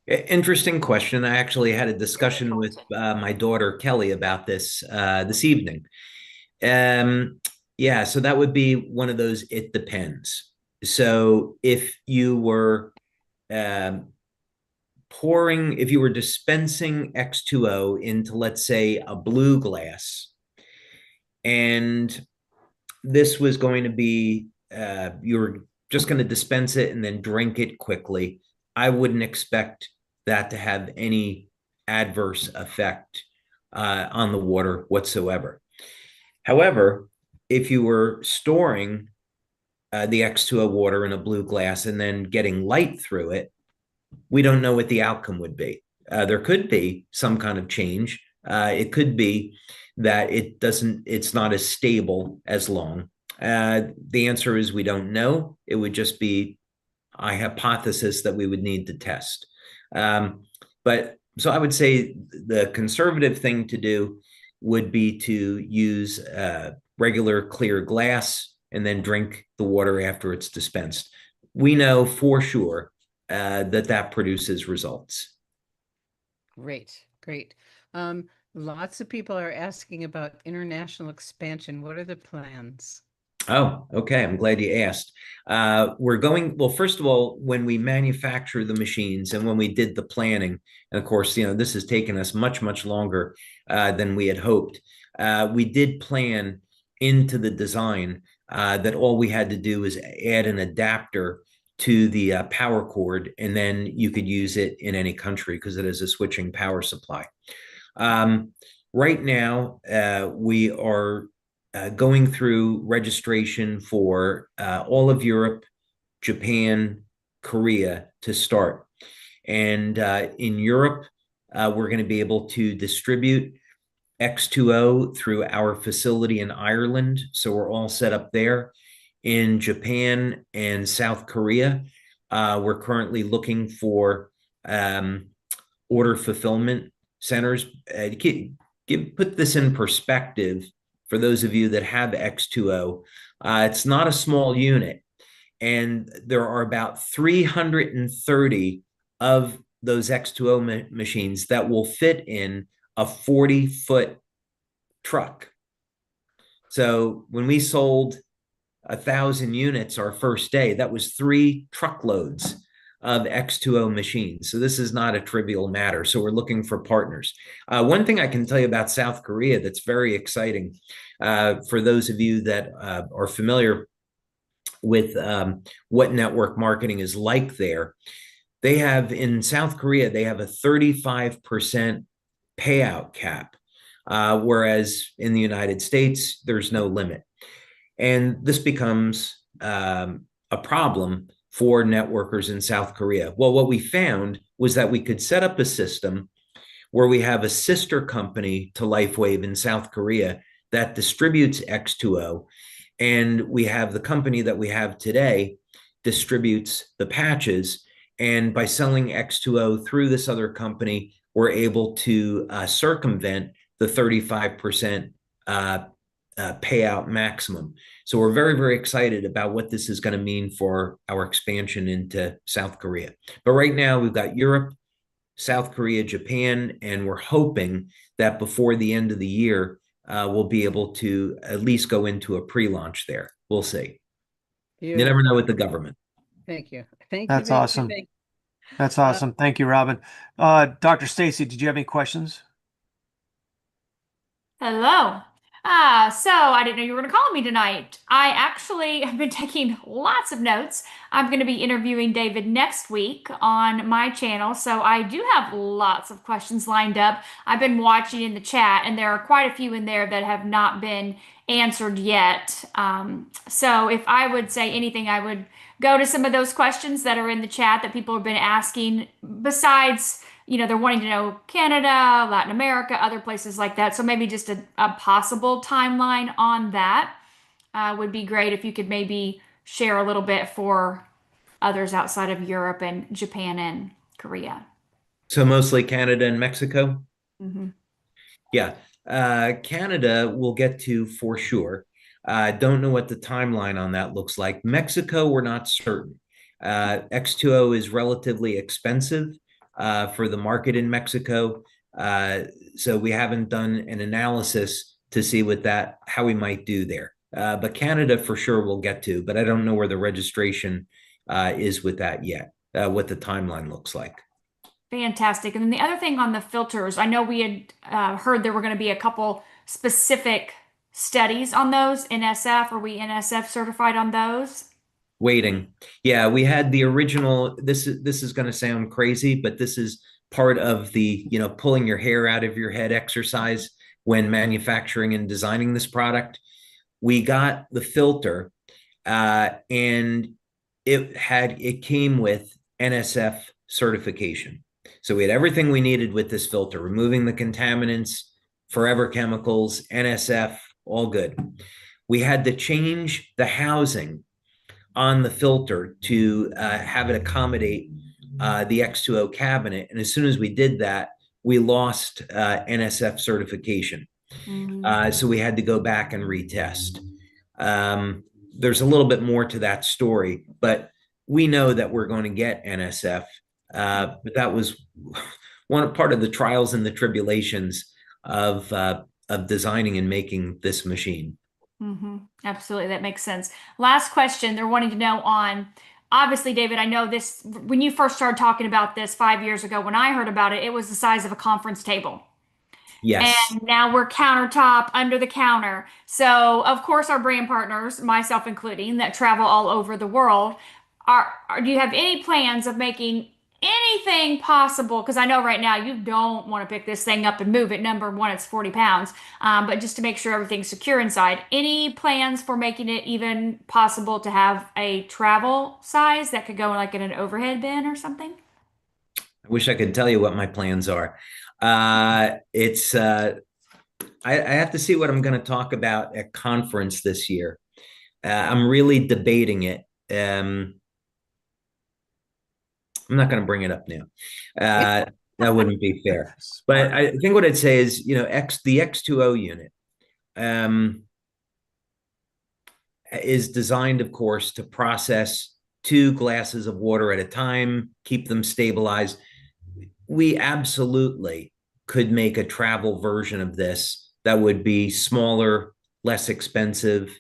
Interesting question. I actually had a discussion with my daughter Kelly about this evening. Yeah, so that would be one of those, it depends. So if you were dispensing X2O into, let's say, a blue glass, and this was going to be, you were just going to dispense it and then drink it quickly, I wouldn't expect that to have any adverse effect on the water whatsoever. However, if you were storing the X2O water in a blue glass and then getting light through it, we don't know what the outcome would be. There could be some kind of change, It could be that it's not as stable as long. The answer is we don't know. It would just be a hypothesis that we would need to test. But so I would say the conservative thing to do would be to use regular clear glass and then drink the water after it's dispensed. We know for sure that produces results. Great, great. Lots of people are asking about international expansion. What are the plans? Oh, okay. I'm glad you asked. Well, first of all, when we manufacture the machines and when we did the planning, and of course, this has taken us much, much longer than we had hoped. We did plan into the design that all we had to do was add an adapter to the power cord, and then you could use it in any country because it is a switching power supply. Right now, we are going through registration for all of Europe, Japan, Korea to start. And in Europe, we're going to be able to distribute X2O through our facility in Ireland. So we're all set up there. In Japan and South Korea, we're currently looking for order fulfillment centers. Put this in perspective for those of you that have X2O. It's not a small unit, and there are about 330 of those X2O machines that will fit in a 40-foot truck. So when we sold 1,000 units our first day, that was 3 truckloads of X2O machines. So this is not a trivial matter. So we're looking for partners. One thing I can tell you about South Korea that's very exciting for those of you that are familiar with what network marketing is like there. In South Korea, they have a 35% payout cap, whereas in the United States, there's no limit. And this becomes a problem for networkers in South Korea. Well, what we found was that we could set up a system where we have a sister company to Lifewave in South Korea that distributes X2O, and we have the company that we have today distributes the patches. And by selling X2O through this other company, we're able to circumvent the 35% payout maximum. So we're very, very excited about what this is going to mean for our expansion into South Korea. But right now we've got Europe, South Korea, Japan, and we're hoping that before the end of the year, we'll be able to at least go into a pre-launch there. We'll see. Beautiful. You never know with the government. Thank you. Thank That's you. awesome. That's awesome. Thank you, Robin. Dr. Stacy, did you have any questions? Hello. So I didn't know you were going to call me tonight. I actually have been taking lots of notes. I'm going to be interviewing David next week on my channel, so I do have lots of questions lined up. I've been watching in the chat, and there are quite a few in there that have not been answered yet. So if I would say anything, I would go to some of those questions that are in the chat that people have been asking, besides they're wanting to know Canada, Latin America, other places like that. So maybe just a possible timeline on that would be great if you could maybe share a little bit for others outside of Europe and Japan and Korea. So mostly Canada and Mexico? Mm-hmm. Yeah. Canada we'll get to for sure. Don't know what the timeline on that looks like. Mexico, we're not certain. X2O is relatively expensive for the market in Mexico. So we haven't done an analysis to see how we might do there. But Canada for sure we'll get to, but I don't know where the registration is with that yet, what the timeline looks like. Fantastic. And then the other thing on the filters, I know we had heard there were going to be a couple specific studies on those, NSF. Are we NSF certified on those? Waiting. Yeah, we had the original. This is going to sound crazy, but this is part of the pulling your hair out of your head exercise when manufacturing and designing this product. We got the filter, and it came with NSF certification. So we had everything we needed with this filter, removing the contaminants, Forever Chemicals, NSF, all good. We had to change the housing on the filter to have it accommodate the X2O cabinet. And as soon as we did that, we lost NSF certification. So we had to go back and retest. There's a little bit more to that story, but we know that we're going to get NSF. But that was one part of the trials and the tribulations of designing and making this machine. Absolutely, that makes sense. Last question they're wanting to know on, obviously, David, I know this, when you first started talking about this 5 years ago, when I heard about it, it was the size of a conference table. Yes. And now we're countertop, under the counter. So, of course, our brand partners, myself including, that travel all over the world, do you have any plans of making anything possible? Because I know right now you don't want to pick this thing up and move it. Number one, it's 40 pounds. But just to make sure everything's secure inside, any plans for making it even possible to have a travel size that could go like in an overhead bin or something? I wish I could tell you what my plans are. I have to see what I'm going to talk about at conference this year. I'm really debating it. I'm not going to bring it up now. That wouldn't be fair. But I think what I'd say is, the X2O unit is designed, of course, to process 2 glasses of water at a time, keep them stabilized. We absolutely could make a travel version of this that would be smaller, less expensive.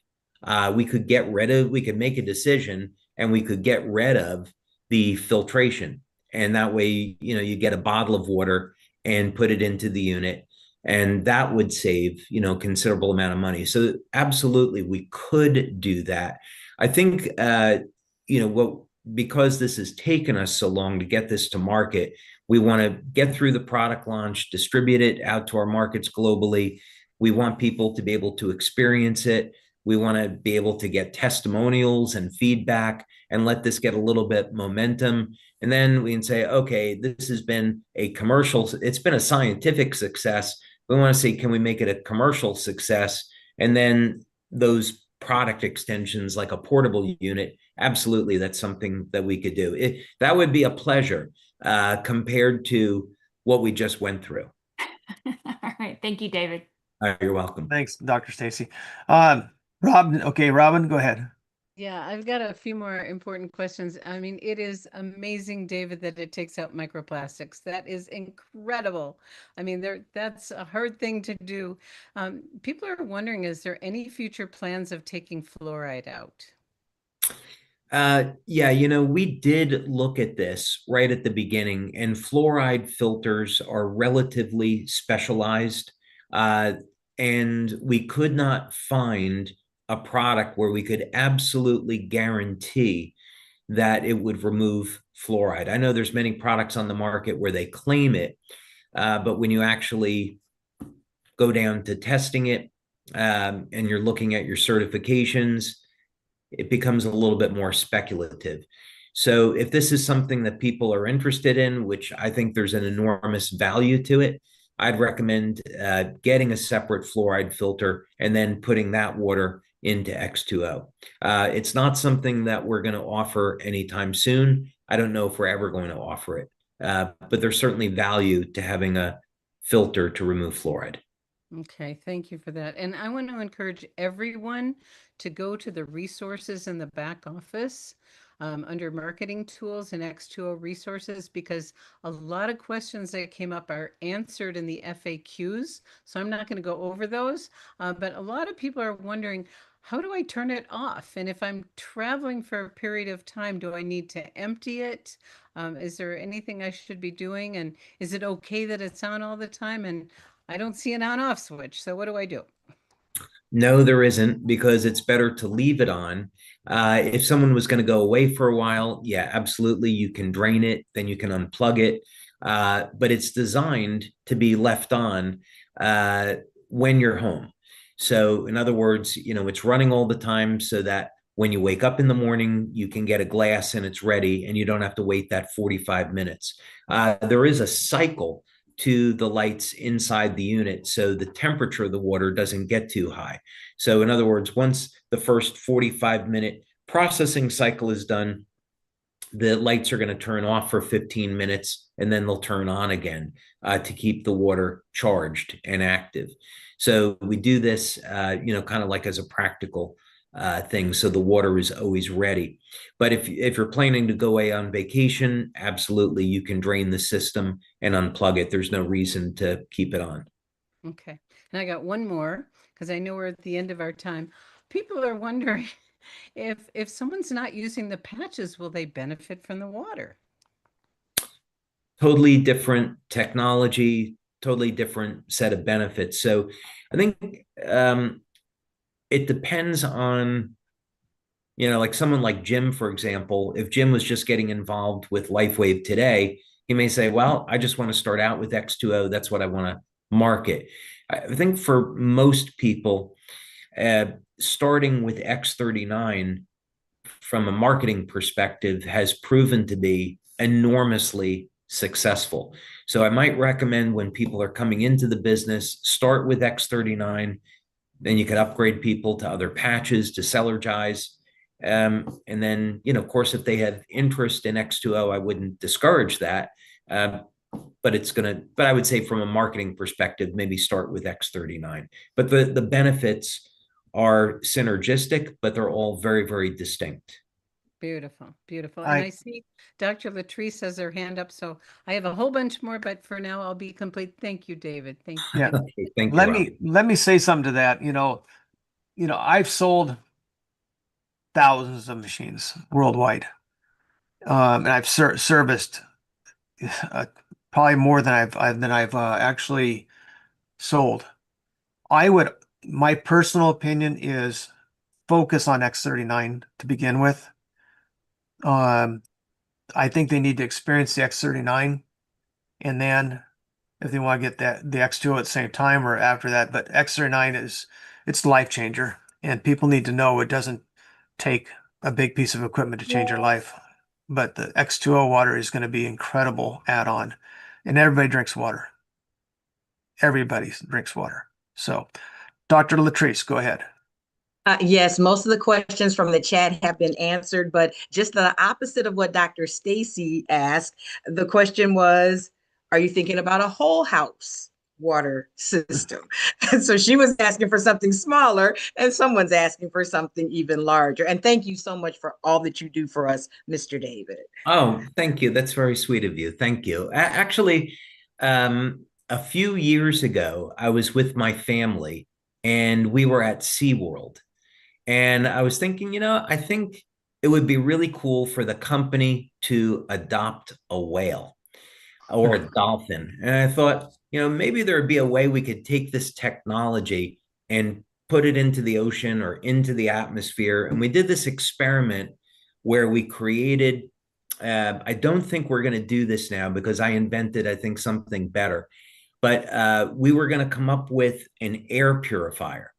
We could make a decision and we could get rid of the filtration. And that way, you get a bottle of water and put it into the unit, and that would save, considerable amount of money. So absolutely, we could do that. I think, because this has taken us so long to get this to market, we want to get through the product launch, distribute it out to our markets globally. We want people to be able to experience it. We want to be able to get testimonials and feedback and let this get a little bit momentum. And then we can say, okay, this has been a commercial, it's been a scientific success. We want to say, can we make it a commercial success? And then those product extensions like a portable unit, absolutely, that's something that we could do. That would be a pleasure compared to what we just went through. All right. Thank you, David. You're welcome. Thanks, Dr. Stacy. Robin, go ahead. Yeah, I've got a few more important questions. I mean, it is amazing, David, that it takes out microplastics. That is incredible. I mean, that's a hard thing to do. People are wondering, is there any future plans of taking fluoride out? Yeah, we did look at this right at the beginning, and fluoride filters are relatively specialized, and we could not find a product where we could absolutely guarantee that it would remove fluoride. I know there's many products on the market where they claim it, but when you actually go down to testing it, and you're looking at your certifications, it becomes a little bit more speculative. So if this is something that people are interested in, which I think there's an enormous value to it, I'd recommend getting a separate fluoride filter and then putting that water into X2O. It's not something that we're going to offer anytime soon. I don't know if we're ever going to offer it, but there's certainly value to having a filter to remove fluoride. Okay, thank you for that. And I want to encourage everyone to go to the resources in the back office under marketing tools and X2O resources, because a lot of questions that came up are answered in the FAQs. So I'm not going to go over those, but a lot of people are wondering, how do I turn it off? And if I'm traveling for a period of time, do I need to empty it? Is there anything I should be doing? And is it okay that it's on all the time? And I don't see an on-off switch. So what do I do? No, there isn't, because it's better to leave it on. If someone was going to go away for a while, yeah, absolutely, you can drain it, then you can unplug it. But it's designed to be left on when you're home. So in other words, it's running all the time so that when you wake up in the morning, you can get a glass and it's ready, and you don't have to wait that 45 minutes. There is a cycle to the lights inside the unit, so the temperature of the water doesn't get too high. So in other words, once the first 45-minute processing cycle is done, the lights are going to turn off for 15 minutes and then they'll turn on again to keep the water charged and active. So we do this, kind of like as a practical thing, so the water is always ready. But if you're planning to go away on vacation, absolutely, you can drain the system and unplug it. There's no reason to keep it on. Okay. And I got one more because I know we're at the end of our time. People are wondering if someone's not using the patches, will they benefit from the water? Totally different technology, totally different set of benefits. So I think it depends on, like someone like Jim, for example. If Jim was just getting involved with Lifewave today, he may say, well, I just want to start out with X2O. That's what I want to market. I think for most people, starting with X39 from a marketing perspective has proven to be enormously successful. So I might recommend when people are coming into the business, start with X39, then you could upgrade people to other patches, to Celergize. And then, of course, if they have interest in X2O, I wouldn't discourage that. But I would say from a marketing perspective, maybe start with X39. But the benefits are synergistic, but they're all very, very distinct. Beautiful, beautiful. And I see Dr. Latrice has her hand up, so I have a whole bunch more, but for now I'll be complete. Thank you, David. Thank you. Yeah. Okay, thank you. Let me say something to that. I've sold thousands of machines worldwide, and I've serviced probably more than I've actually sold. My personal opinion is focus on X39 to begin with. I think they need to experience the X39, and then if they want to get the X2O at the same time or after that. But X39 it's life changer, and people need to know it doesn't take a big piece of equipment to change your life. But the X2O water is going to be incredible add-on, and everybody drinks water. Everybody drinks water. So, Dr. Latrice, go ahead. Yes, most of the questions from the chat have been answered, but just the opposite of what Dr. Stacy asked. The question was, are you thinking about a whole house water system? And so she was asking for something smaller, and someone's asking for something even larger. And thank you so much for all that you do for us, Mr. David. Oh, thank you. That's very sweet of you. Thank you. Actually, a few years ago, I was with my family and we were at SeaWorld. And I was thinking, I think it would be really cool for the company to adopt a whale or a dolphin. And I thought, maybe there would be a way we could take this technology and put it into the ocean or into the atmosphere. And we did this experiment where we created, I don't think we're going to do this now because I invented, I think, something better. But we were going to come up with an air purifier.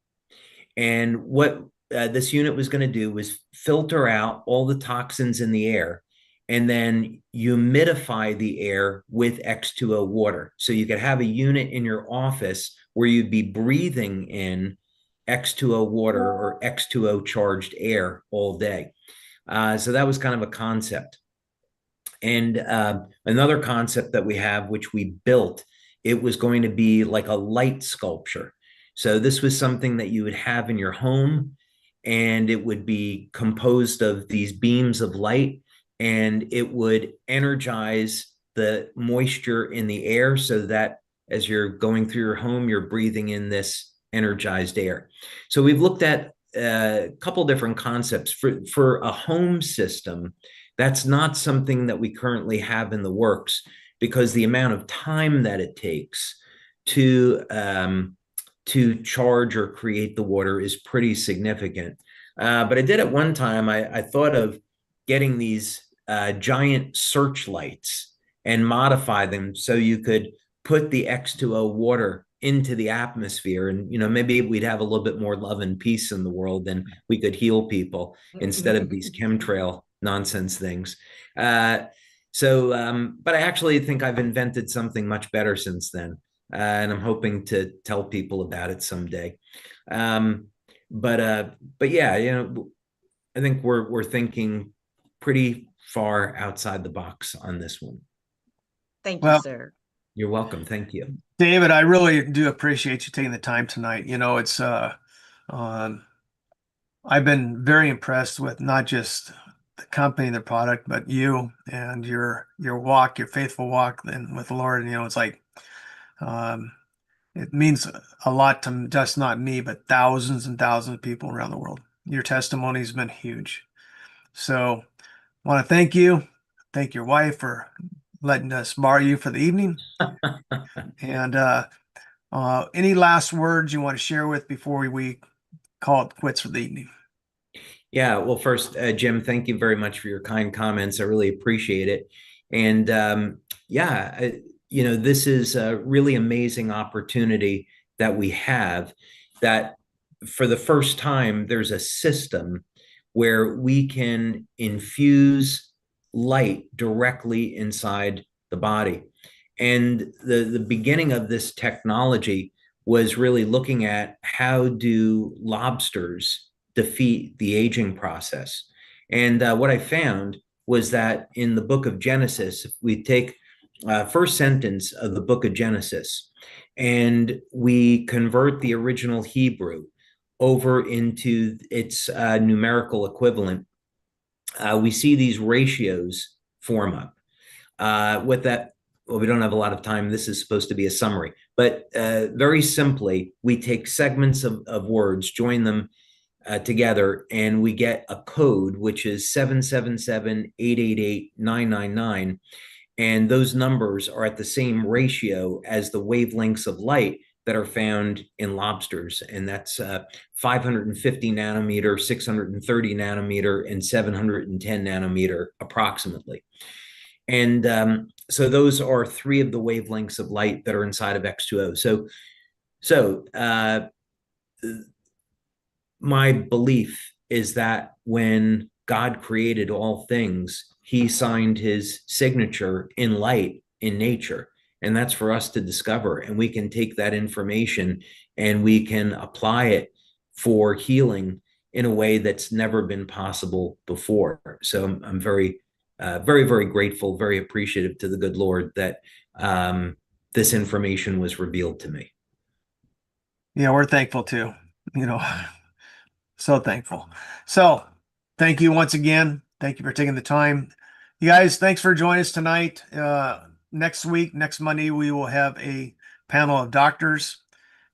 And what this unit was going to do was filter out all the toxins in the air and then humidify the air with X2O water. So you could have a unit in your office where you'd be breathing in X2O water or X2O charged air all day. So that was kind of a concept. And another concept that we have, which we built, it was going to be like a light sculpture. So this was something that you would have in your home, and it would be composed of these beams of light, and it would energize the moisture in the air so that as you're going through your home, you're breathing in this energized air. So we've looked at a couple different concepts. For a home system, that's not something that we currently have in the works because the amount of time that it takes to charge or create the water is pretty significant. But I did at one time, I thought of getting these giant searchlights and modify them so you could put the X2O water into the atmosphere, and maybe we'd have a little bit more love and peace in the world, and we could heal people instead of these chemtrail nonsense things. So, but I actually think I've invented something much better since then, and I'm hoping to tell people about it someday. But yeah, you know, I think we're thinking pretty far outside the box on this one. Thank you, Well, sir. You're welcome. Thank you. David, I really do appreciate you taking the time tonight. You know, it's I've been very impressed with not just the company, the product, but you and your walk, your faithful walk and with the Lord. And, you know, it's like um, it means a lot to just not me, but thousands and thousands of people around the world. Your testimony has been huge. So I want to thank your wife for letting us borrow you for the evening. And any last words you want to share with before we call it quits for the evening? Yeah, well, first, Jim, thank you very much for your kind comments. I really appreciate it. And yeah, you know, this is a really amazing opportunity that we have, that for the first time, there's a system where we can infuse light directly inside the body. And the beginning of this technology was really looking at how do lobsters defeat the aging process. And what I found was that in the book of Genesis, if we take first sentence of the book of Genesis and we convert the original Hebrew over into its numerical equivalent, we see these ratios form up. With that, well, we don't have a lot of time. This is supposed to be a summary, but very simply, we take segments of words, join them together, and we get a code, which is 777-888-999. And those numbers are at the same ratio as the wavelengths of light that are found in lobsters. And that's 550 nanometer, 630 nanometer, and 710 nanometer approximately. And so those are three of the wavelengths of light that are inside of X2O. So my belief is that when God created all things, he signed his signature in light in nature. And that's for us to discover. And we can take that information and we can apply it for healing in a way that's never been possible before. So I'm very, very grateful, very appreciative to the good Lord that this information was revealed to me. Yeah, we're thankful too. You know, so thankful. So thank you once again. Thank you for taking the time. You guys, thanks for joining us tonight. Next week, next Monday, we will have a panel of doctors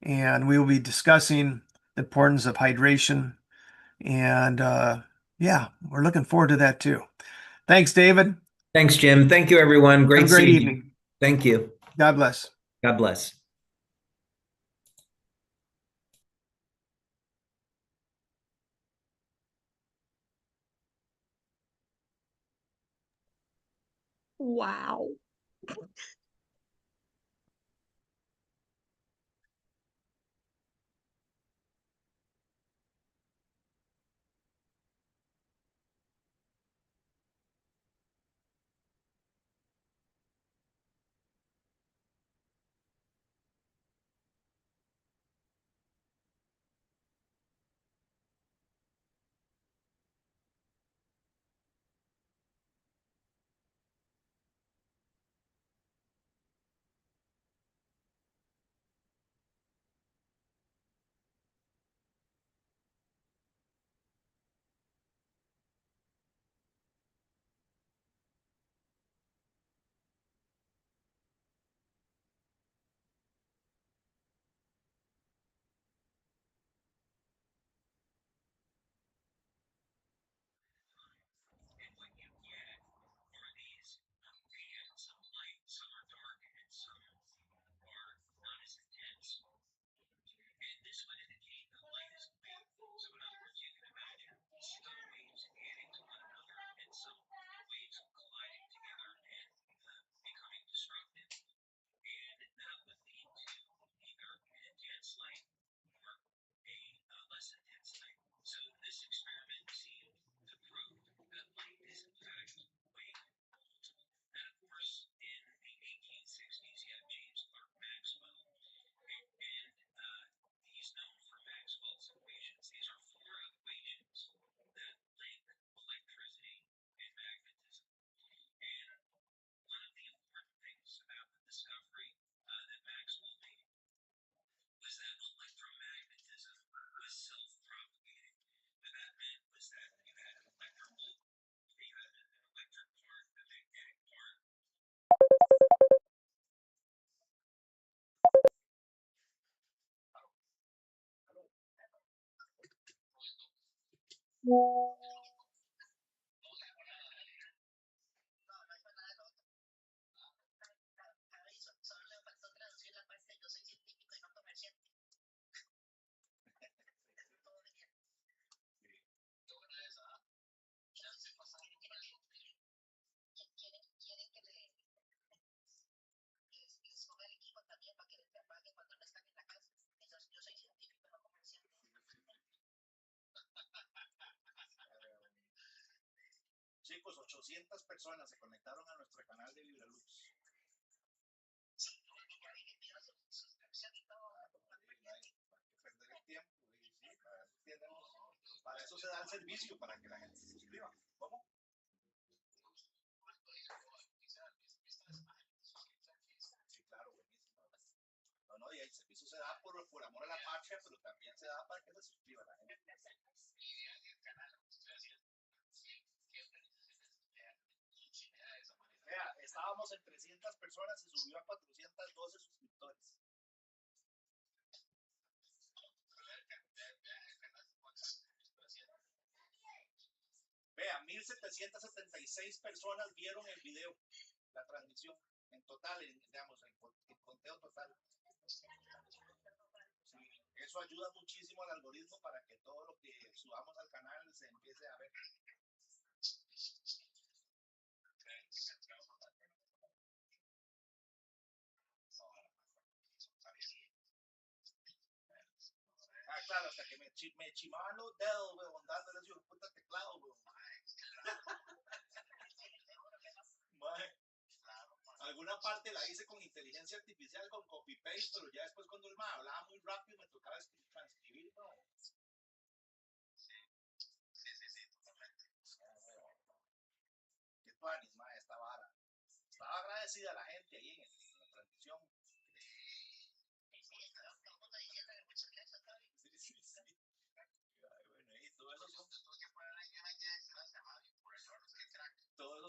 and we will be discussing the importance of hydration. And yeah, we're looking forward to that too. Thanks, David. Thanks, Jim. Thank you, everyone. Have a great seeing evening. you. Thank you. God bless. God bless. Wow. Solo le faltó traducir la parte yo soy científico y no comerciante. Todo de bien. Qué buena esa. Ya se pasa. Quieren que les ponga el equipo también para que les apaguen cuando no están en la casa. Entonces, yo soy científico, no comerciante. Chicos, 800 personas se conectaron a nuestro canal de Vibralux. Suscripción y todo. Hay que perder el tiempo. Y sí, para eso se da el servicio, para que la gente se suscriba. ¿Cómo? Sí, claro, buenísimo. No, y el servicio se da por amor a la patria, pero también se da para que se suscriba la gente. Vea, estábamos en 300 personas y subió a 412 suscriptores. Vea, 1776 personas vieron el video, la transmisión, en total, digamos, en conteo total. Sí, eso ayuda muchísimo al algoritmo para que todo lo que subamos al canal se empiece a ver. Ah, claro, hasta que me chimaban los dedos, weón, dándole su puta teclado, weón. Alguna parte la hice con inteligencia artificial, con copy-paste, pero ya después cuando el man hablaba muy rápido me tocaba transcribir, ¿no? Sí, totalmente. Qué tuanis, ma, esta vara. Estaba agradecida a la gente ahí en la transmisión. Sí. Ay, bueno, y todo eso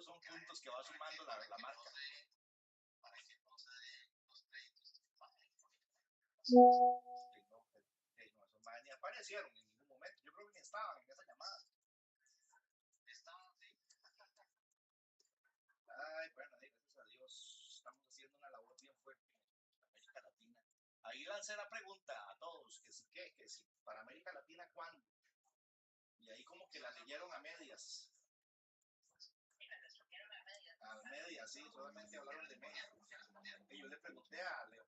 son puntos que va sumando la marca. Para que no se den los créditos. No, esos más ni aparecieron en ningún momento. Yo creo que ni estaban en esa llamada. Estaban, sí. Ay, bueno, gracias a Dios estamos haciendo una labor bien fuerte en América Latina. Ahí lancé la pregunta a todos, que si para América Latina, ¿cuándo? Y ahí como que la leyeron a medias. A medias, sí, solamente hablaron de medias. Y yo le pregunté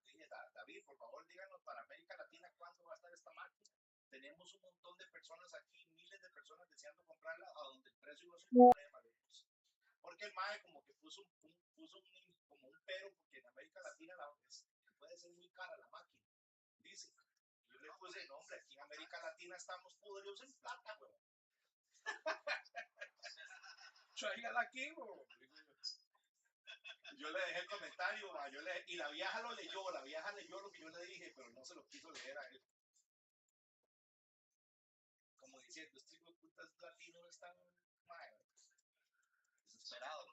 dije, David, por favor, díganos para América Latina, ¿cuándo va a estar esta máquina? Tenemos un montón de personas aquí, miles de personas deseando comprarla, a donde el precio no es un problema. Porque el MAE como que puso como un pero, porque en América Latina puede ser muy cara la máquina, dice. Y yo le puse, no, hombre, aquí en América Latina estamos podridos en plata, weón. Tráigala aquí, weón. Yo le dejé el comentario, y la vieja lo leyó, lo que yo le dije, pero no se lo quiso leer a él. Como diciendo, estos hijos de putas latinos están desesperados.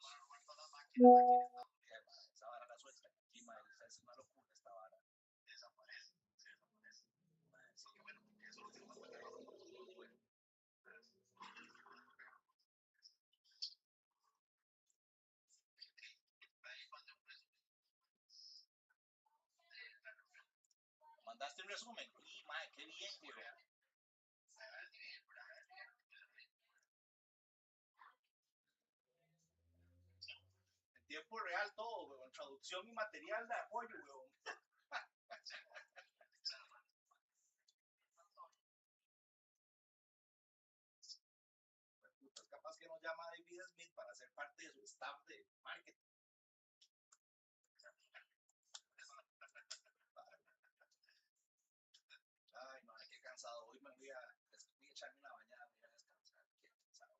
Esa vara la suelta aquí, es una locura esta vara. Desaparece. Sí, bueno, eso lo tengo que bueno. Mandaste un resumen. Y, madre, qué bien, güey. En tiempo real todo, weón. Traducción y material de apoyo, weón. Pues capaz que nos llama David Schmidt para ser parte de su staff de marketing. Ay, no, qué cansado. Hoy me voy a echarme una bañada, voy a descansar. Qué cansado.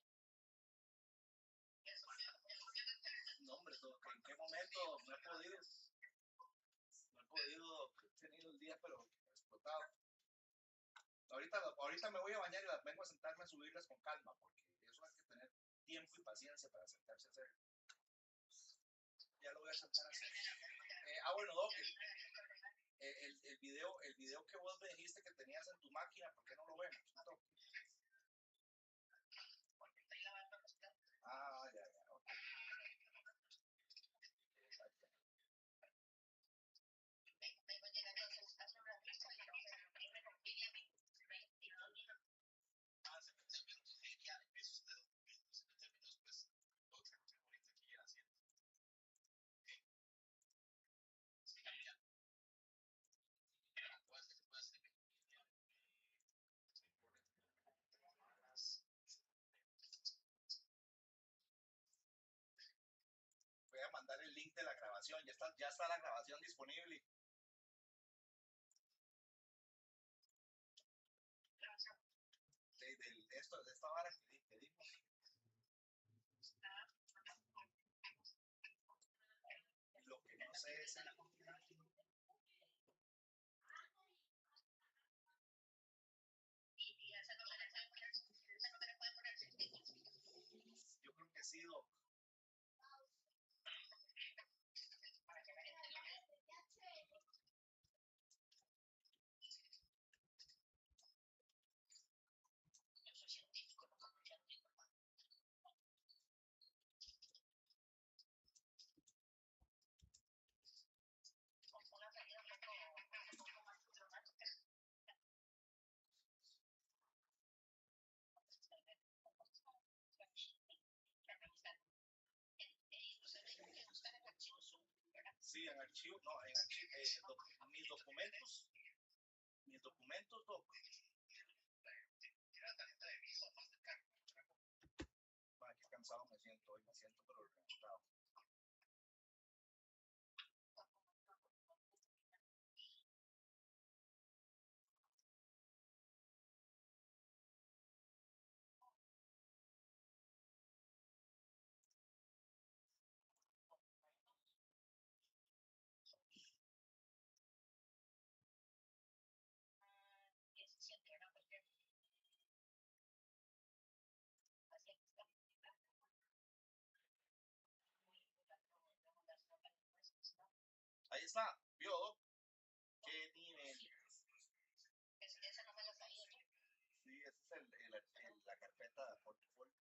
No, hombre, ¿en qué momento no he podido? He tenido el día, pero explotado. Ahorita me voy a bañar y las vengo a sentarme a subirlas con calma, porque eso hay que tener tiempo y paciencia para sentarse a hacer. Ya lo voy a sentar a hacer. Bueno, Doc, el video que vos me dijiste que tenías en tu máquina, ¿por qué no lo vemos? mandar el link de la grabación. Ya está la grabación disponible. De esta vara que dimos. Lo que no sé es yo creo que sí, Doc. Yo soy científico, no como científico. Una salida un poco más dramática. Sí, en archivo, no, en archivo, mis documentos, Doc. Qué cansado me siento hoy, pero reventado. Ahí está, vio, Doc. Qué nivel. Esa no me la sabía. Sí, esa es la carpeta de portafolio.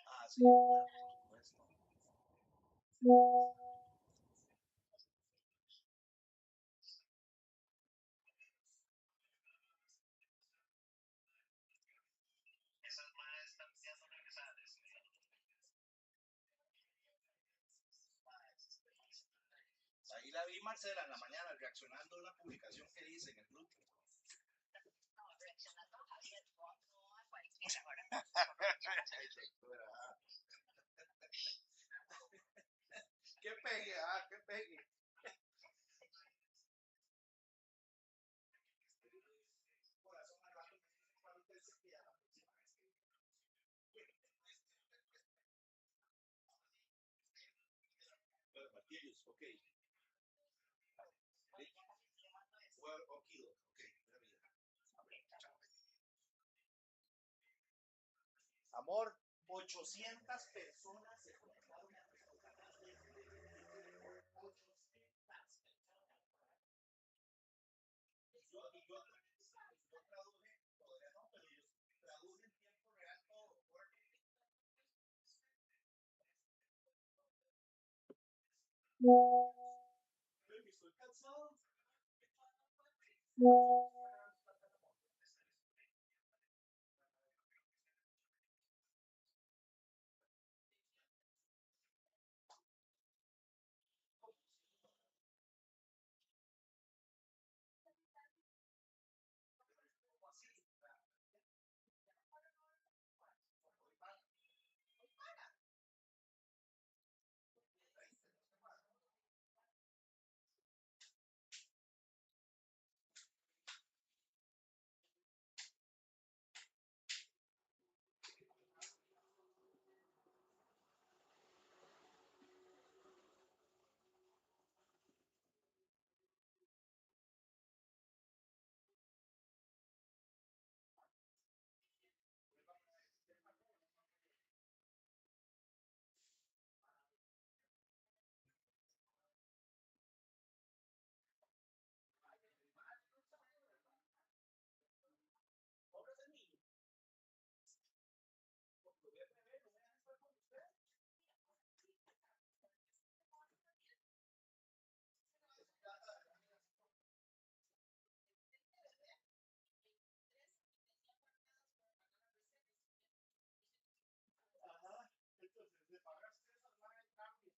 Ah, sí, por supuesto. Esas más están ya son regresadas. Ahí la vi, Marcela, en la mañana reaccionando a una publicación que hice en el grupo. No, reaccionando a Javier, no a cualquiera. Qué pegue, qué pegue. Corazón al rato me dice cuál usted se queda la próxima vez que bueno, Martínez, ok. Well, okay, amor, 800 personas se conectaron a nuestro canal. 800 personas. Yo traduje, todavía no, pero yo traduje en tiempo real todo. Estoy cansado. Entonces, le pagaste esas más el cambio.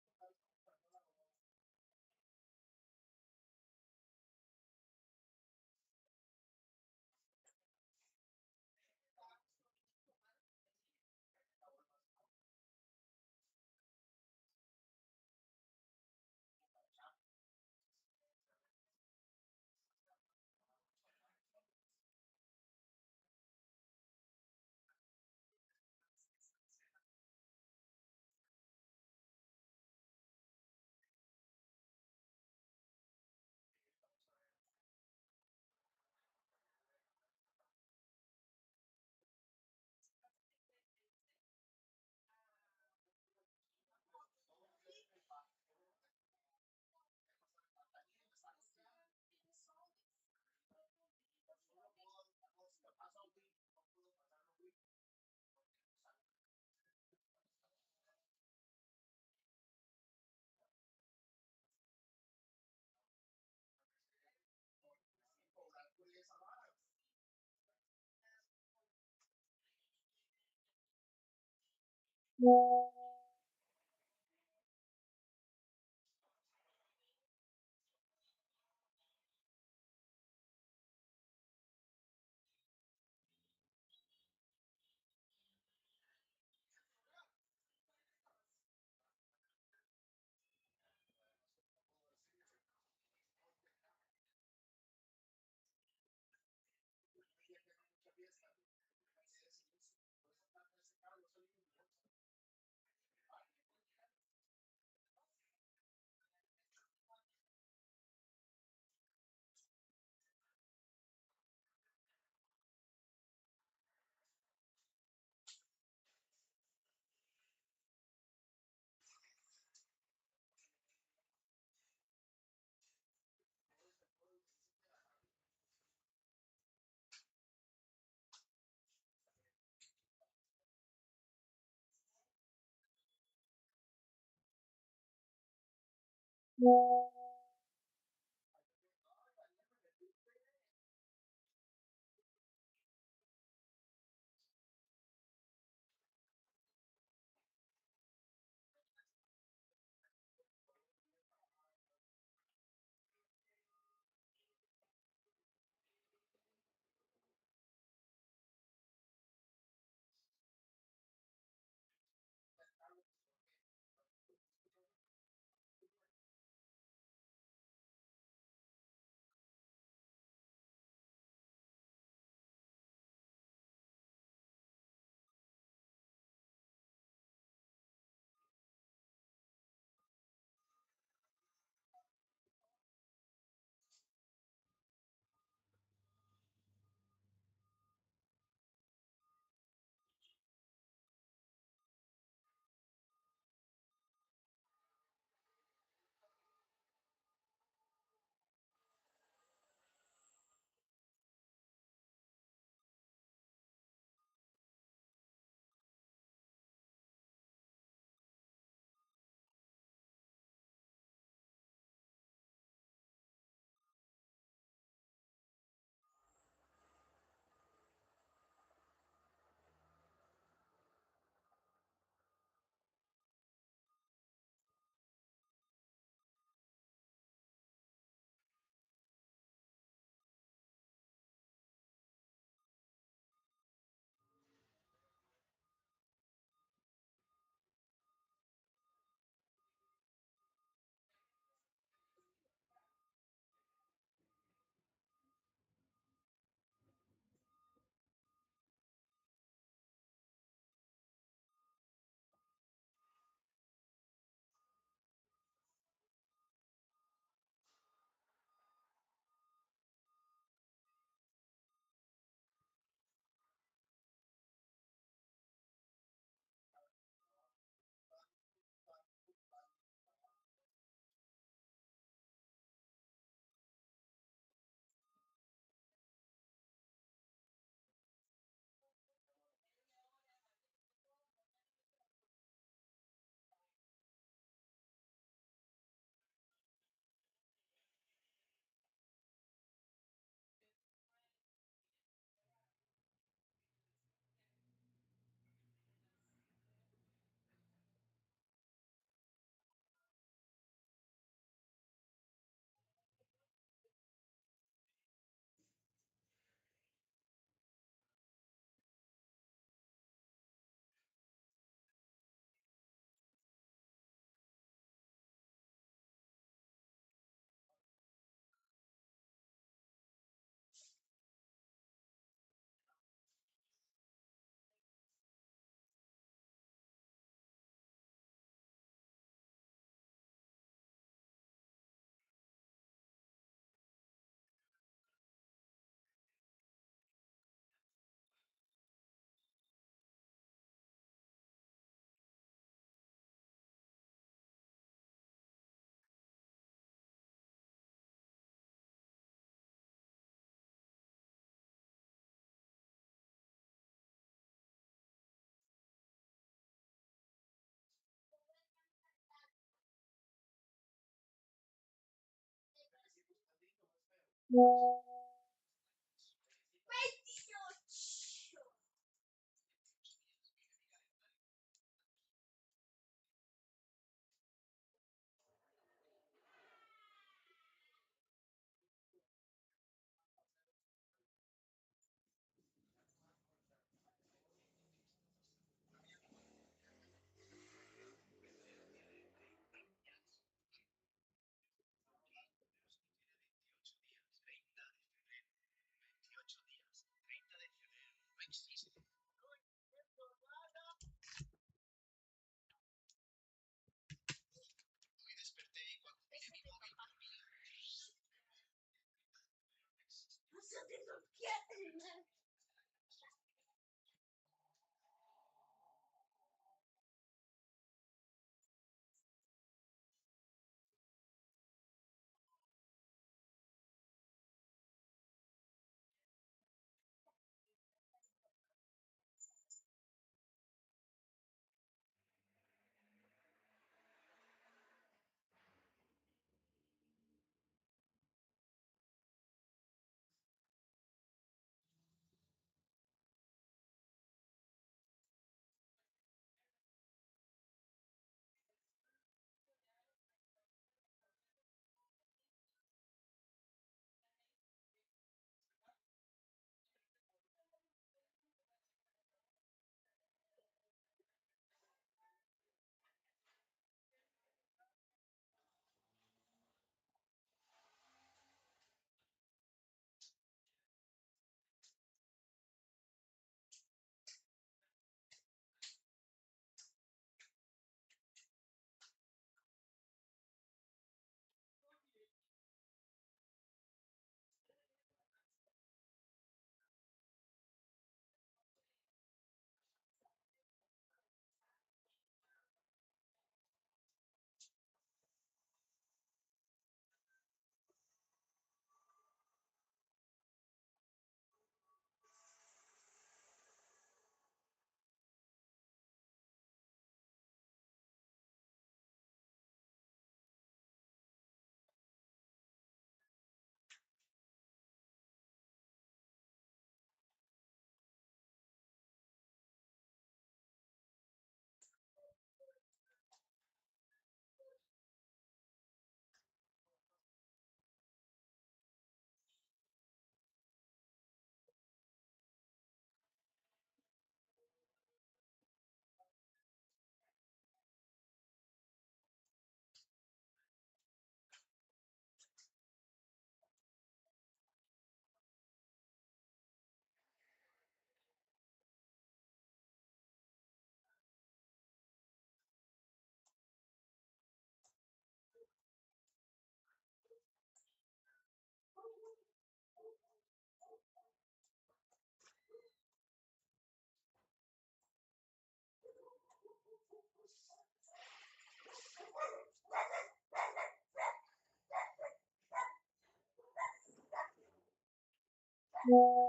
Yeah.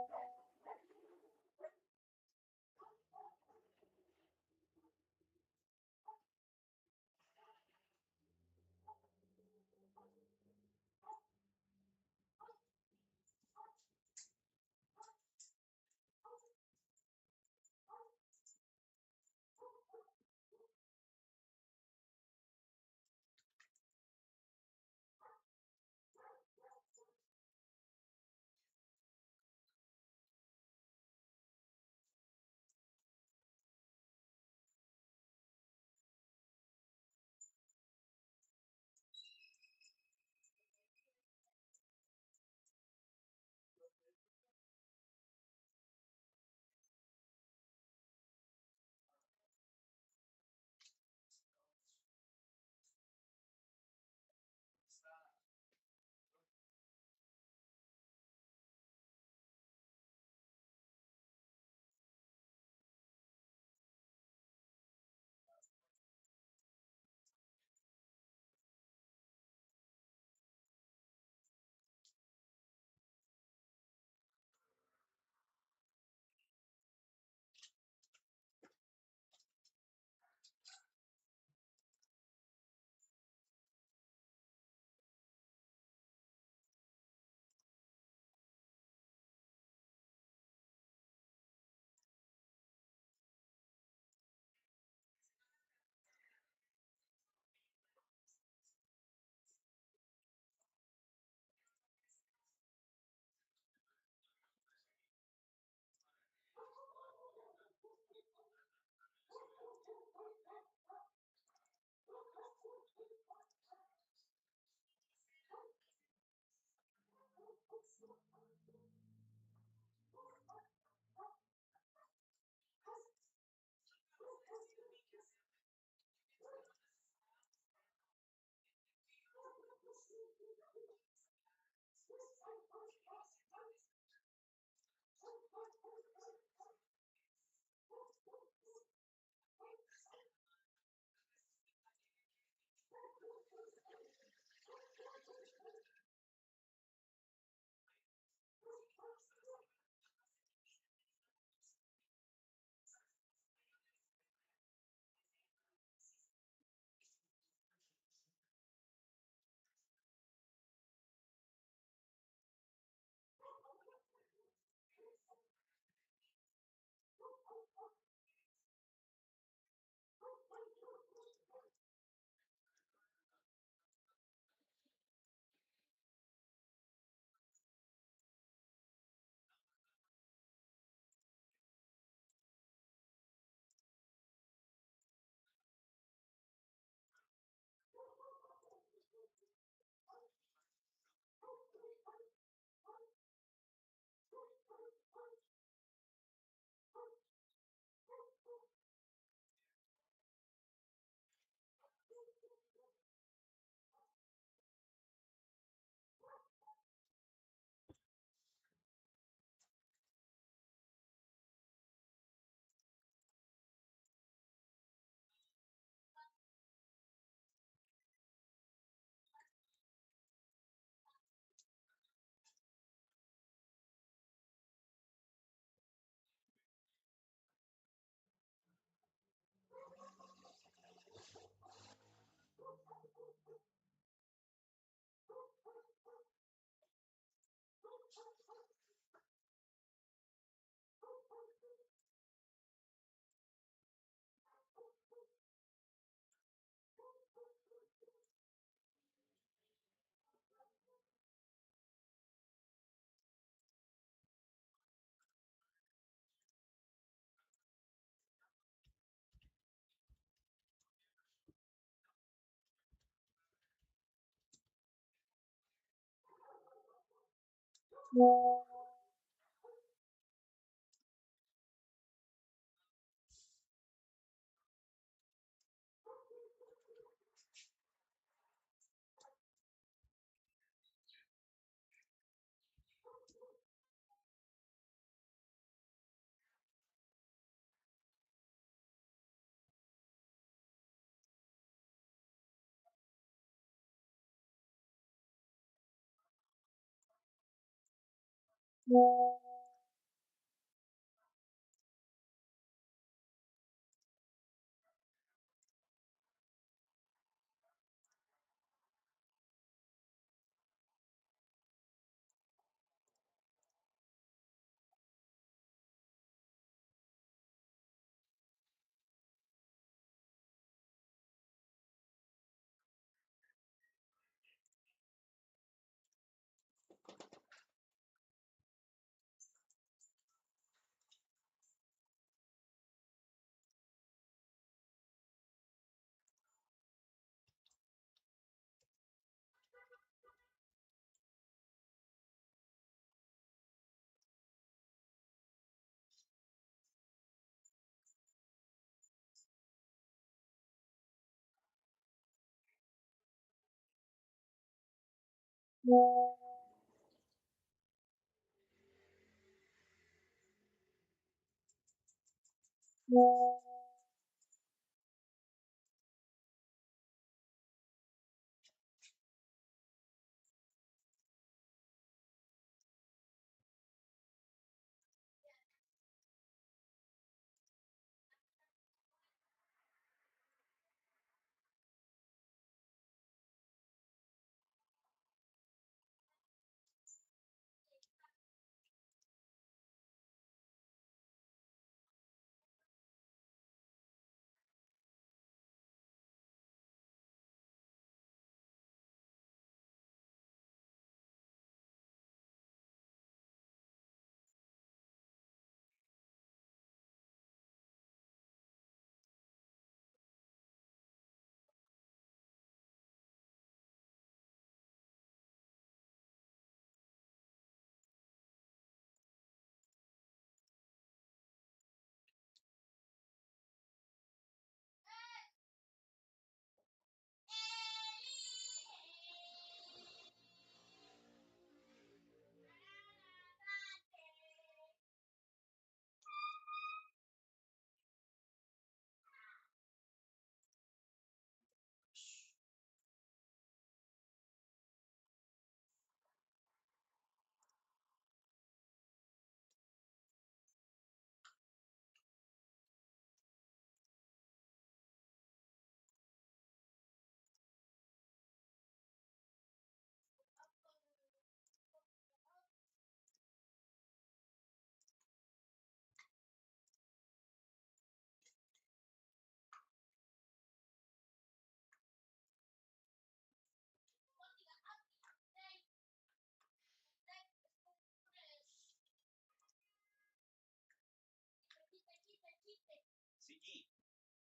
Sí,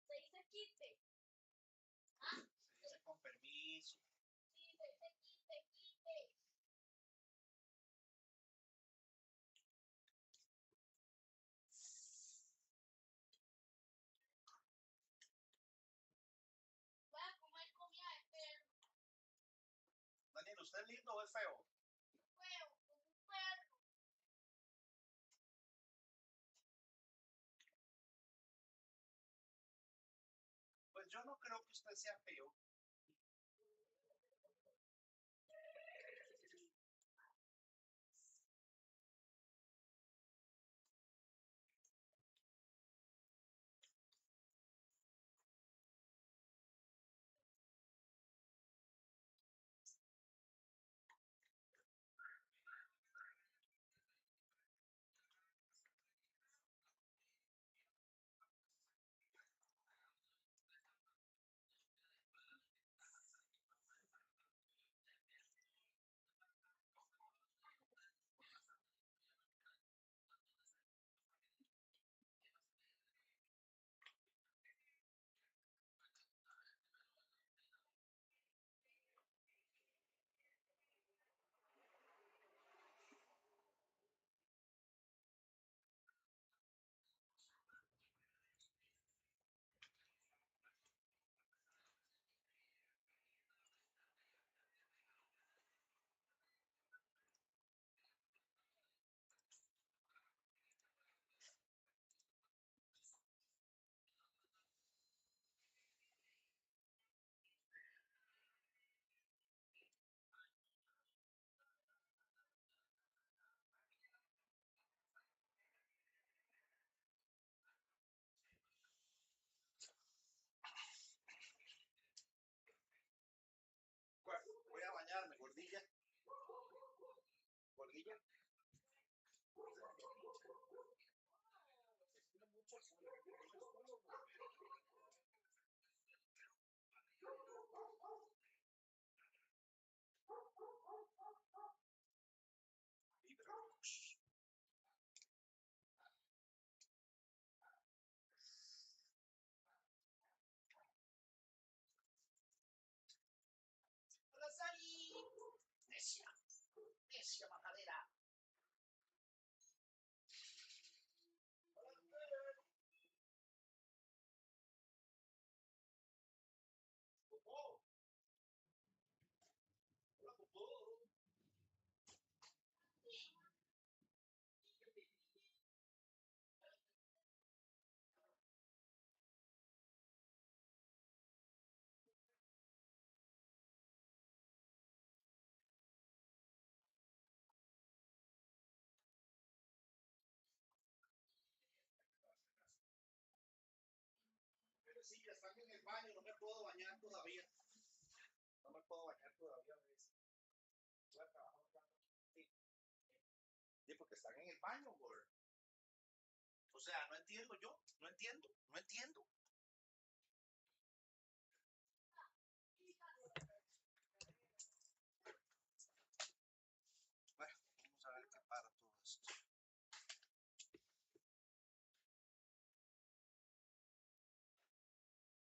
Se dice quite. se dice con permiso. Sí, se dice quite. Voy a comer comida de perro. Daniel, ¿usted es lindo o es feo? Feo, como un perro. Pues yo no creo que usted sea feo. Voy a bañarme, gordilla. Gordilla. Hola, Sally. Necia. Necia majadera. Hola, pobrecilla, están en el baño, no me puedo bañar todavía. No me puedo bañar todavía, me dice. Voy a trabajar acá. Sí. Sí, porque están en el baño, güey. O sea, no entiendo yo, no entiendo.